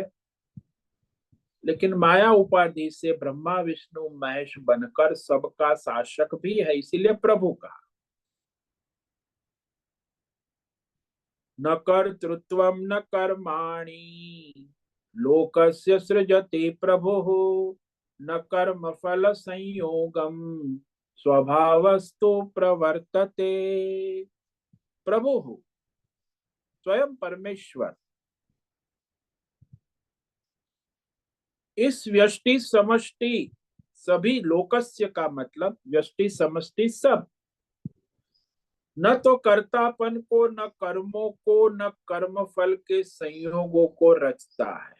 लेकिन माया उपाधि से ब्रह्मा विष्णु महेश बनकर सबका शासक भी है, इसीलिए प्रभु कहा। न कर्तृत्वं न कर्माणि लोकस्य सृजति प्रभुः, न कर्म फल संयोगम स्वभावस्तु प्रवर्तते। प्रभु स्वयं परमेश्वर इस व्यष्टि समष्टि सभी लोकस्य का मतलब व्यष्टि समष्टि सब, न तो कर्तापन को न कर्मों को न कर्म फल के संयोगों को रचता है,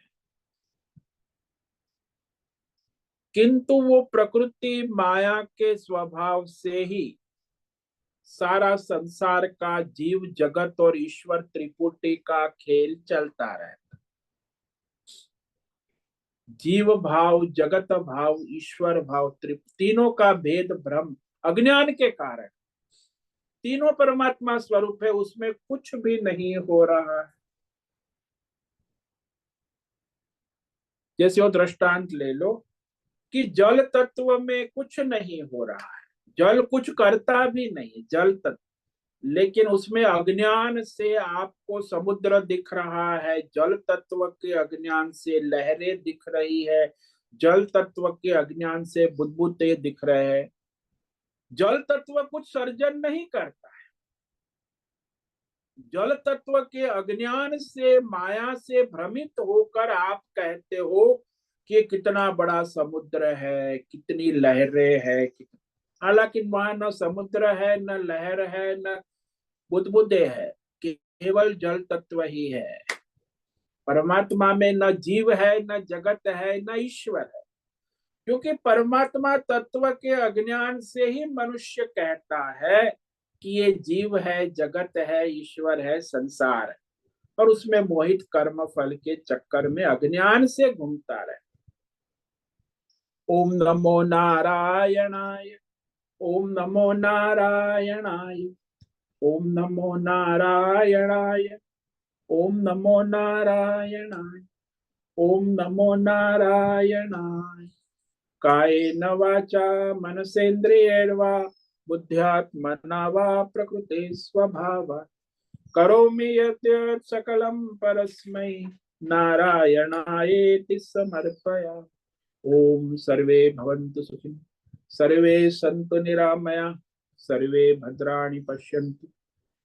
किंतु वो प्रकृति माया के स्वभाव से ही सारा संसार का, जीव जगत और ईश्वर त्रिपुटी का खेल चलता रहता। जीव भाव, जगत भाव, ईश्वर भाव, तीनों का भेद भ्रम अज्ञान के कारण। तीनों परमात्मा स्वरूप है, उसमें कुछ भी नहीं हो रहा है। जैसे वो दृष्टांत ले लो कि जल तत्व में कुछ नहीं हो रहा है, जल कुछ करता भी नहीं, जल तत्व, लेकिन उसमें अज्ञान से आपको समुद्र दिख रहा है, जल तत्व के अज्ञान से लहरें दिख रही है, जल तत्व के अज्ञान से बुदबुदे दिख रहे हैं। जल तत्व कुछ सर्जन नहीं करता है, जल तत्व के अज्ञान से, माया से भ्रमित होकर आप कहते हो कि कितना बड़ा समुद्र है, कितनी लहरें है। हालांकि वहां न समुद्र है, न लहर है, न बुदबुदे है, केवल जल तत्व ही है। परमात्मा में न जीव है, न जगत है, न ईश्वर है। क्योंकि परमात्मा तत्व के अज्ञान से ही मनुष्य कहता है कि ये जीव है, जगत है, ईश्वर है, संसार है, और उसमें मोहित कर्म फल के चक्कर में अज्ञान से घूमता रहे। ओम नमो नारायणाय, ओम नमो नारायणाय, ओम नमो नारायणाय, ओम नमो नारायणाय, ओम नमो नारायणाय। कायेन वाचा मनसेन्द्रियेण वा बुद्ध्यात्मना वा प्रकृते स्वभावात् करोमि यद्यत् सकलं परस्मै नारायणायेति समर्पयामि। ओम सर्वे भवन्तु सुखिनः, सर्वे सन्तु निरामया, सर्वे भद्राणि पश्यन्तु,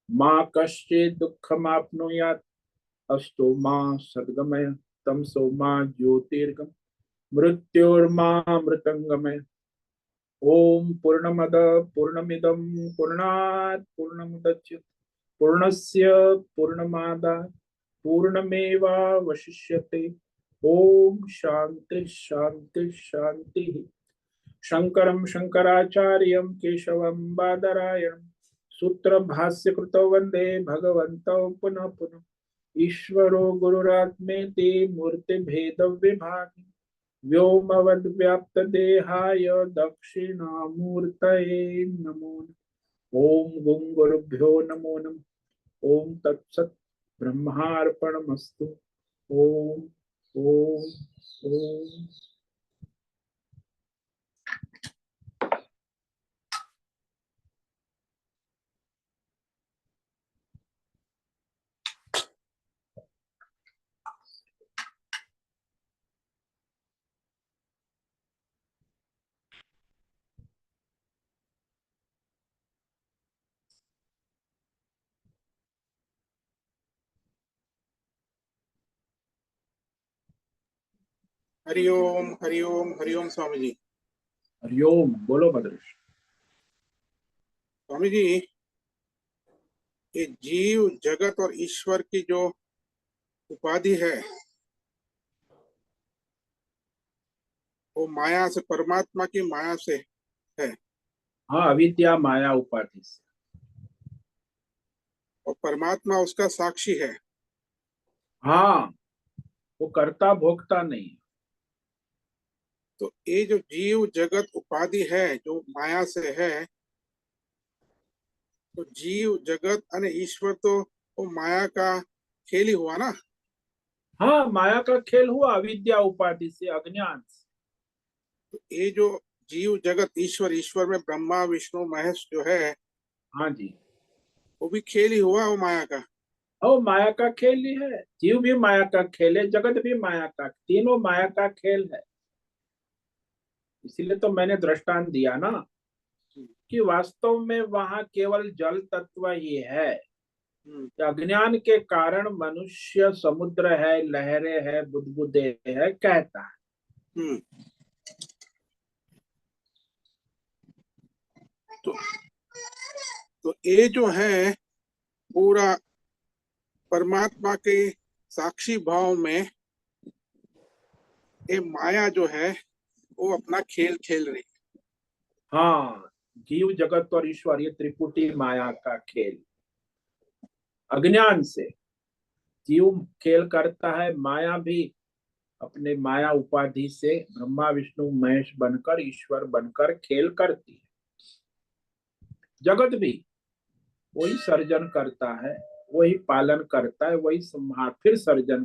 मा कश्चित् दुःखमाप्नुयात्, अस्तु मा सद्गमय, तमसो मा ज्योतिर्गमय, मृत्योर्मामृतंगमय। ओम पूर्णमद पूर्णमिदं पूर्णात् पूर्णमुदच्यते पूर्णस्य पूर्णमादाय पूर्णमेवावशिष्यते। ओम शांति शांति शांति। शंकरं शंकराचार्यं केशवं बादरायणं सूत्र भाष्य कृतौ वंदे भगवन्तौ पुनः पुनः। ईश्वरो गुरुरात्मेति मूर्ति भेद विभागि व्योमवद् व्याप्त देहाय दक्षिणामूर्तये नमो नमः। ओम गुं गुरुभ्यो नमो नमः। ओम तत्सत् ब्रह्मार्पणमस्तु। ओम ओम ओम। हरिओम हरिओम हरिओम। स्वामी जी, हरिओम। बोलो भद्रेश। स्वामी जी, ये जीव जगत और ईश्वर की जो उपाधि है वो माया से, परमात्मा की माया से है, हाँ, अविद्या माया उपाधि से। और परमात्मा उसका साक्षी है। हाँ, वो कर्ता भोक्ता नहीं। तो ये जो जीव जगत उपाधि है जो माया से है, तो जीव जगत और ईश्वर तो वो माया का खेल ही हुआ ना। हाँ, माया का खेल हुआ, अविद्या उपाधि से, अज्ञान से। तो ये जो जीव जगत ईश्वर, ईश्वर में ब्रह्मा विष्णु महेश जो है, हाँ जी, वो भी खेल ही हुआ वो माया का। और माया का खेल ही है। जीव भी माया का खेल है, जगत भी माया का, तीनों माया का खेल है। इसीलिए तो मैंने दृष्टांत दिया ना कि वास्तव में वहां केवल जल तत्व ही है। हम्म अज्ञान के कारण मनुष्य समुद्र है, लहरें है, बुदबुदे है कहता है। हम्म। तो ये जो है पूरा परमात्मा के साक्षी भाव में ये माया जो है वो अपना खेल खेल रही है। हाँ, जीव जगत और ईश्वर, ये त्रिपुटी माया का खेल। अज्ञान से जीव खेल करता है, माया भी अपने माया उपाधि से ब्रह्मा विष्णु महेश बनकर ईश्वर बनकर खेल करती है। जगत भी वही सर्जन करता है, वही पालन करता है, वही संहार फिर सर्जन।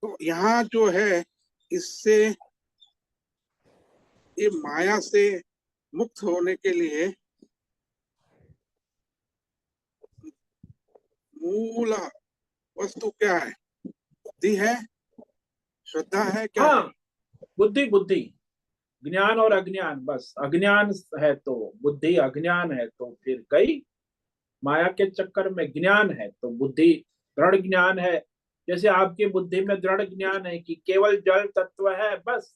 तो यहाँ जो है, इससे ये माया से मुक्त होने के लिए मूल वस्तु क्या है? बुद्धि है, श्रद्धा है, क्या है? हाँ, बुद्धि बुद्धि, ज्ञान और अज्ञान, बस अज्ञान है तो बुद्धि, अज्ञान है तो फिर गई माया के चक्कर में। ज्ञान है तो बुद्धि, दृढ़ ज्ञान है। जैसे आपकी बुद्धि में दृढ़ ज्ञान है कि केवल जल तत्व है, बस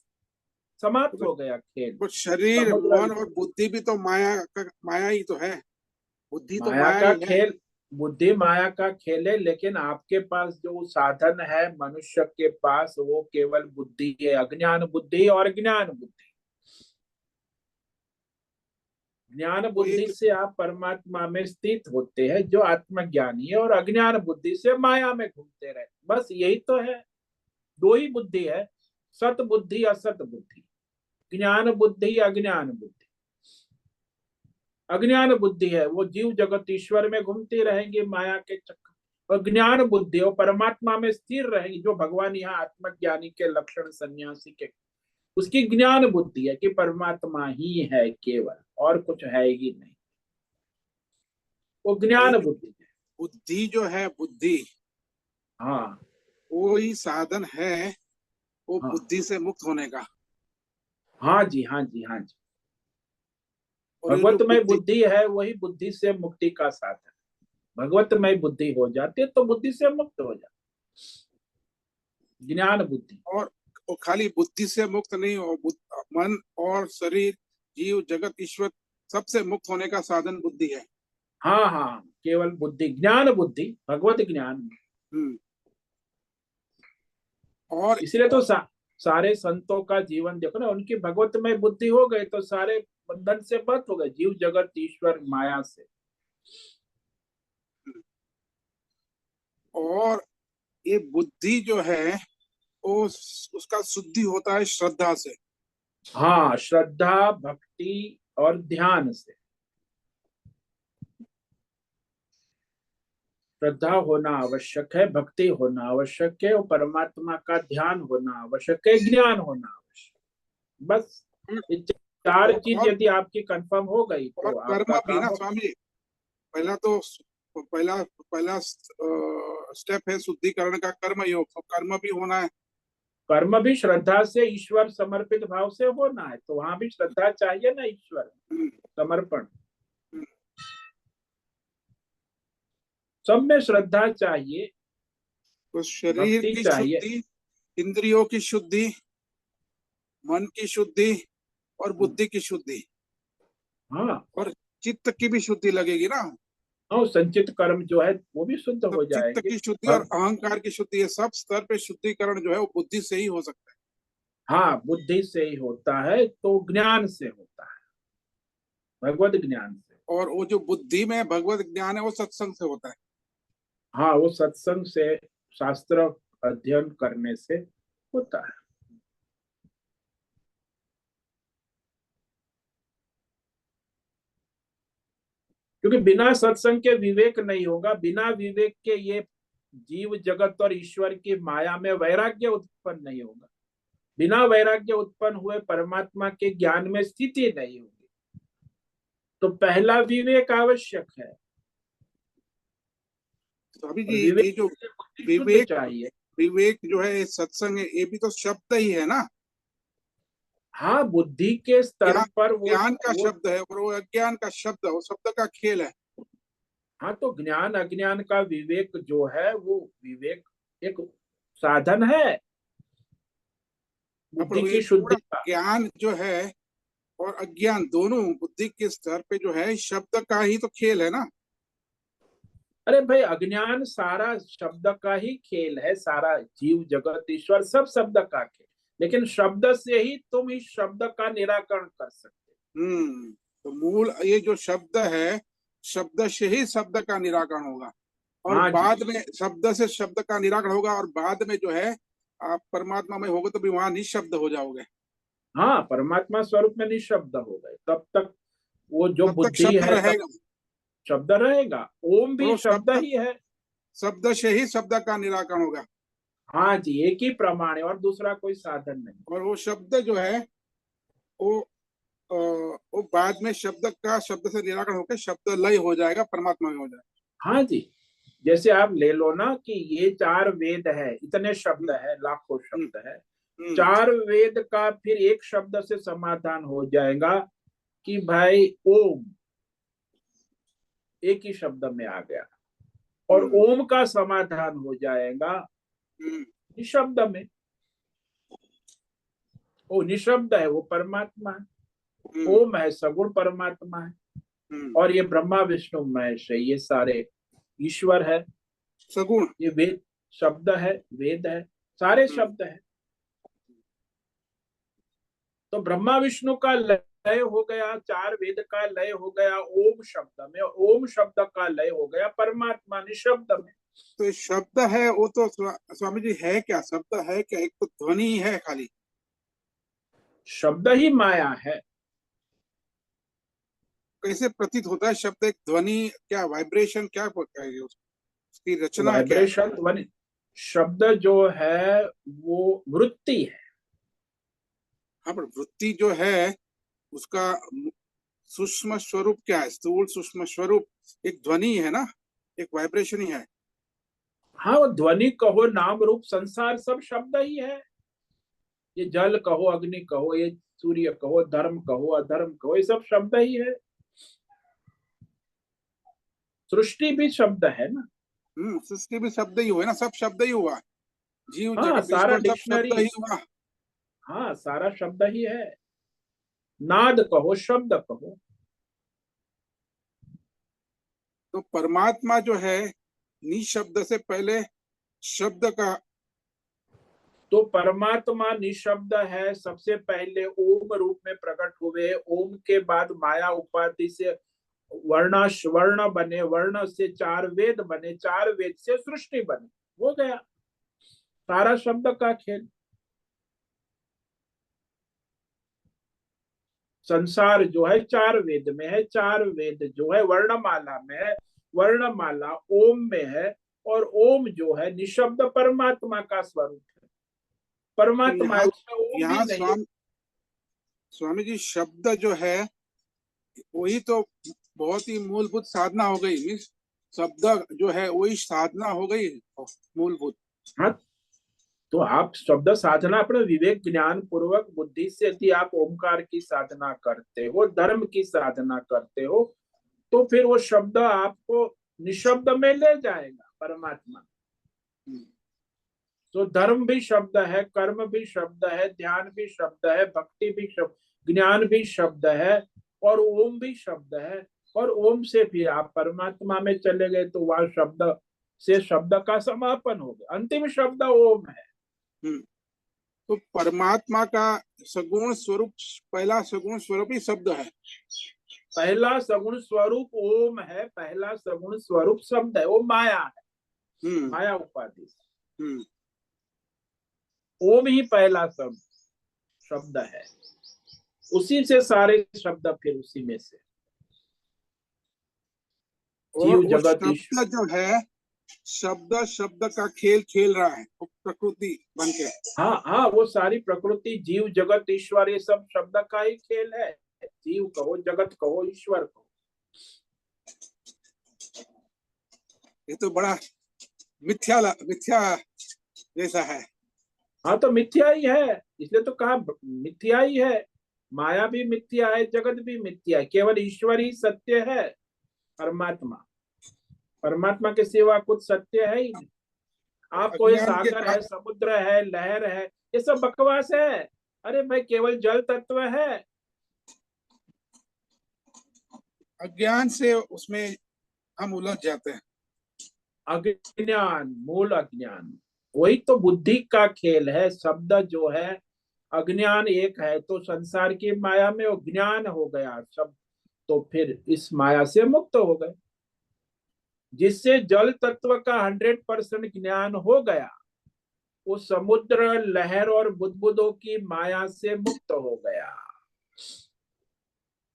समाप्त हो गया खेल। तो शरीर, मन और बुद्धि भी तो माया ही तो है। बुद्धि तो माया माया का ही है। खेल, बुद्धि माया का खेल है, लेकिन आपके पास जो साधन है मनुष्य के पास, वो केवल बुद्धि है। अज्ञान बुद्धि और ज्ञान बुद्धि। ज्ञान तो ये बुद्धि से आप परमात्मा में स्थित होते हैं जो आत्मज्ञानी है, और अज्ञान बुद्धि से माया में घूमते रहे, बस यही तो है। दो ही बुद्धि है, सत बुद्धि असत बुद्धि, ज्ञान बुद्धि अज्ञान बुद्धि। अज्ञान बुद्धि है वो जीव जगत ईश्वर में घूमती रहेंगी माया के चक्कर, और ज्ञान बुद्धि वो परमात्मा में स्थिर रहेगी, जो भगवान यहाँ आत्मज्ञानी के लक्षण सन्यासी के, उसकी ज्ञान बुद्धि है कि परमात्मा ही है केवल, और कुछ है ही नहीं, वो तो ये ज्ञान जो बुद्धि है। बुद्धि जो है, बुद्धि हाँ वो ही साधन है वो हाँ बुद्धि से मुक्त होने का। हाँ जी, हाँ जी, हाँ जी। और ये जो भगवतमय बुद्धि, बुद्धि है वही बुद्धि से मुक्ति का साधन। भगवतमय बुद्धि हो जाती है तो बुद्धि से मुक्त हो जाती, ज्ञान बुद्धि। और वो खाली बुद्धि से मुक्त नहीं हो, मन और शरीर, जीव जगत ईश्वर सबसे मुक्त होने का साधन बुद्धि है। हाँ हाँ, केवल बुद्धि, ज्ञान बुद्धि, भगवत ज्ञान। हम्म। और इसलिए तो सारे संतों का जीवन देखो ना, उनकी भगवतमय बुद्धि हो गई तो सारे बंधन से मुक्त हो गए, जीव जगत ईश्वर माया से। और ये बुद्धि जो है वो उसका शुद्धि होता है श्रद्धा से। हाँ, श्रद्धा भक्ति और ध्यान से। श्रद्धा होना आवश्यक है, भक्ति होना आवश्यक है, और परमात्मा का ध्यान होना आवश्यक है, ज्ञान होना आवश्यक। बस ये चार चीज और यदि आपकी कंफर्म हो गई और तो कर्म आपका भी काम ना हो। स्वामी जी। पहला तो पहला पहला स्टेप है शुद्धिकरण का, कर्म योग। तो कर्म भी होना है। कर्म भी श्रद्धा से ईश्वर समर्पित भाव से होना है, तो वहां भी श्रद्धा चाहिए ना, ईश्वर हम्म, समर्पण, हम्म। सब में श्रद्धा चाहिए, तो शरीर भक्ति की चाहिए। शुद्धि, इंद्रियों की शुद्धि, मन की शुद्धि और बुद्धि की शुद्धि, हाँ और चित्त की भी शुद्धि लगेगी ना। हाँ, संचित कर्म जो है वो भी शुद्ध तो हो चित्त जाएंगे। की शुद्धि और भग अहंकार की शुद्धि, ये सब स्तर पे शुद्धिकरण जो है वो बुद्धि से ही हो सकता है। हाँ, बुद्धि से ही होता है तो ज्ञान से होता है, भगवत ज्ञान से। और वो जो बुद्धि में भगवत ज्ञान है वो सत्संग से होता है। हाँ, वो सत्संग से, शास्त्र अध्ययन करने से होता है। क्योंकि बिना सत्संग के विवेक नहीं होगा, बिना विवेक के ये जीव जगत और ईश्वर की माया में वैराग्य उत्पन्न नहीं होगा, बिना वैराग्य उत्पन्न हुए परमात्मा के ज्ञान में स्थिति नहीं होगी। तो पहला विवेक आवश्यक है, तो अभी और जी, विवेक ये जो के लिए बुद्धि शुद्ध विवेक, चाहिए। विवेक जो है सत्संग है, ये भी तो शब्द ही है ना। हाँ, बुद्धि के स्तर ज्ञान, पर ज्ञान का वो शब्द है और वो अज्ञान का शब्द है, वो शब्द का खेल है। हाँ, तो ज्ञान अज्ञान का विवेक जो है वो विवेक एक साधन है अब बुद्धि ये की पूरा शुद्धि का। ज्ञान जो है और अज्ञान दोनों बुद्धि के स्तर पे जो है, शब्द का ही तो खेल है ना। अरे भाई, अज्ञान सारा शब्द का ही खेल है, सारा जीव जगत ईश्वर सब शब्द का खेल। लेकिन शब्द से ही तुम इस शब्द का निराकरण कर सकते तो मूल ये जो शब्द है, शब्द से ही शब्द का निराकरण होगा, हो। और हाँ जी। बाद में शब्द से शब्द का निराकरण होगा, और बाद में जो है आप परमात्मा में होगे तो भी वहां निशब्द हो जाओगे। हाँ, परमात्मा स्वरूप में निशब्द हो गए, तब तक वो जो तब तक बुद्धि शब्द है तब रहेगा, शब्द रहेगा। ओम और भी वो शब्द शब्द ही है। शब्द से ही शब्द का निराकरण होगा। हाँ जी, एक ही प्रमाण है और दूसरा कोई साधन नहीं। और वो शब्द जो है वो वो बाद में शब्द का शब्द से निराकरण होकर शब्द लय हो जाएगा, परमात्मा में हो जाएगा। हाँ जी, जैसे आप ले लो ना कि ये 4 वेद है, इतने शब्द है, लाखों हम्म, शब्द है। हम्म, 4 वेद का फिर एक शब्द से समाधान हो जाएगा कि भाई ओम एक ही शब्द में आ गया, और हम्म, ओम का समाधान हो जाएगा हम्म, निशब्द में। वो निशब्द है, वो परमात्मा है। हम्म, ओम है, सगुण परमात्मा है। हम्म। और ये ब्रह्मा विष्णु महेश है, ये सारे ईश्वर है। सगुण। ये वेद शब्द है, वेद है, सारे हम्म, शब्द है। तो ब्रह्मा विष्णु का लय हो गया, 4 वेद का लय हो गया ओम शब्द में, ओम शब्द का लय हो गया परमात्मा निशब्द में। तो ये शब्द है वो तो स्वामी जी है क्या? शब्द है क्या? एक तो ध्वनि ही है खाली। शब्द ही माया है। कैसे प्रतीत होता है शब्द? एक ध्वनि, क्या वाइब्रेशन, क्या कहेंगे उसकी रचना क्या है? वाइब्रेशन ध्वनि। शब्द जो है वो वृत्ति है। हाँ, पर वृत्ति जो है उसका सूक्ष्म स्वरूप क्या है? स्थूल सूक्ष्म स्वरूप एक ध्वनि है ना, एक वाइब्रेशन ही है। हाँ, वो ध्वनि कहो, नाम रूप संसार सब शब्द ही है। ये जल कहो, अग्नि कहो, ये सूर्य कहो, धर्म कहो, अधर्म कहो, ये सब शब्द ही है। सृष्टि भी शब्द है ना। सृष्टि भी शब्द ही हुआ ना, सब शब्द ही हुआ। जीव हाँ, जगत सारा ईश्वर सब शब्द डिक्शनरी। ही हुआ। हाँ, सारा शब्द ही है। नाद कहो, शब्द कहो। तो परमात्मा जो है निशब्द से पहले शब्द का। तो परमात्मा निशब्द है, सबसे पहले ओम रूप में प्रकट हुए। ओम के बाद माया उपाधि से वर्ण बने, वर्ण से 4 वेद बने, 4 वेद से सृष्टि बनी। हो गया सारा शब्द का खेल। संसार जो है 4 वेद में है, 4 वेद जो है वर्णमाला में है, वर्णमाला ओम में है, और ओम जो है निशब्द परमात्मा का स्वरूप है। तो परमात्मा है, यहाँ उसमें ओम भी यहाँ नहीं है। स्वामी जी शब्द जो है वही तो बहुत ही मूलभूत साधना हो गई। मीन्स शब्द जो है वही साधना हो गई मूलभूत। हाँ, तो आप शब्द साधना अपने विवेक ज्ञान पूर्वक बुद्धि से यदि आप ओमकार की साधना करते हो, धर्म की साधना करते हो, तो फिर वो शब्द आपको निशब्द में ले जाएगा परमात्मा। तो धर्म भी शब्द है, कर्म भी शब्द है, ध्यान भी शब्द है, भक्ति भी शब्द, ज्ञान भी शब्द है, और ओम भी शब्द है। और ओम से फिर आप परमात्मा में चले गए तो वह शब्द से शब्द का समापन हो गया, अंतिम शब्द ओम है। हम्म, तो परमात्मा का सगुण स्वरूप, पहला सगुण स्वरूप ही शब्द है। पहला सगुण स्वरूप ओम है, पहला सगुण स्वरूप शब्द है, वो माया है, हम्म, माया उपाधि से। हम्म। ओम ही पहला शब्द है, उसी से सारे शब्द फिर उसी में से और जीव वो जगत ईश्वर। शब्द जो है, शब्द शब्द का खेल खेल रहा है वो प्रकृति बन के। हाँ हाँ, वो सारी प्रकृति, जीव जगत ईश्वर, ये सब शब्द का ही खेल है। जीव कहो, जगत कहो, ईश्वर कहो। ये तो बड़ा मिथ्या मिथ्या जैसा है। हाँ, तो मिथ्या ही है, इसलिए तो कहा मिथ्या ही है। माया भी मिथ्या है, जगत भी मिथ्या है, केवल ईश्वर ही सत्य है। परमात्मा, परमात्मा के सिवा कुछ सत्य है ही नहीं। तो आप कोई अज्ञान के सागर है, समुद्र है, लहर है, ये सब बकवास है। अरे भाई, केवल जल तत्व है। अज्ञान से उसमें हम उलझ जाते हैं। अज्ञान, मूल अज्ञान, वही तो बुद्धि का खेल है। शब्द जो है, अज्ञान एक है तो संसार की माया में वो ज्ञान हो गया शब्द, तो फिर इस माया से मुक्त हो गए। जिससे जल तत्व का 100% ज्ञान हो गया, वो समुद्र, लहर और बुदबुदों की माया से मुक्त हो गया।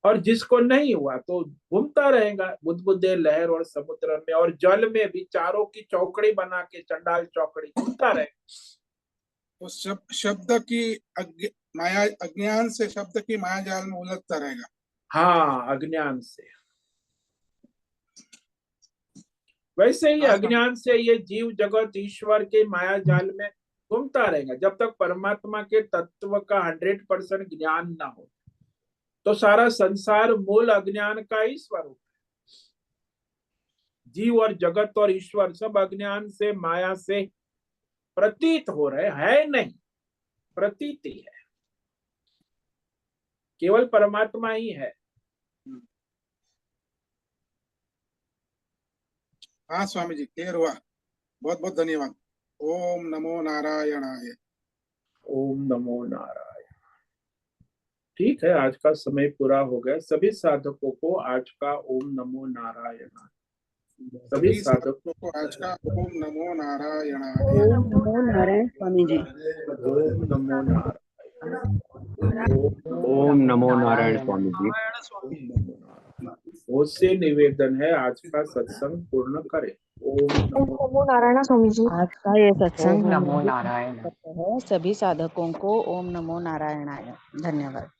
और जिसको नहीं हुआ तो घूमता रहेगा बुदबुदे, लहर और समुद्र में, और जल में भी चारों की चौकड़ी बना के, चंडाल चौकड़ी, घूमता रहेगा। उस शब्द की माया, अज्ञान से शब्द की माया जाल में उलझता रहेगा। हाँ, अज्ञान से। वैसे ही हाँ, अज्ञान से ये जीव जगत ईश्वर के माया जाल में घूमता रहेगा। जब तक परमात्मा के तत्व का 100% ज्ञान ना हो, तो सारा संसार मूल अज्ञान का ही स्वरूप है। जीव और जगत और ईश्वर सब अज्ञान से, माया से प्रतीत हो रहे है, नहीं प्रतीति है। केवल परमात्मा ही है। हाँ स्वामी जी, क्लियर हुआ। बहुत बहुत धन्यवाद। ओम नमो नारायणाय। ओम नमो नारायण। ठीक है, आज का समय पूरा हो गया। सभी साधकों को आज का ओम नमो नारायण। सभी साधकों को आज का ओम नमो नारायणाय। ओम नमो नारायण स्वामी जी। ओम नमो नारायण। ओम नमो नारायण स्वामी जी। उससे निवेदन है आज का सत्संग पूर्ण करें। ओम नमो नारायण स्वामी जी। आज का ये सत्संग ओम नमो हम नारायण। करते हैं। सभी साधकों को ओम नमो नारायणाय। धन्यवाद।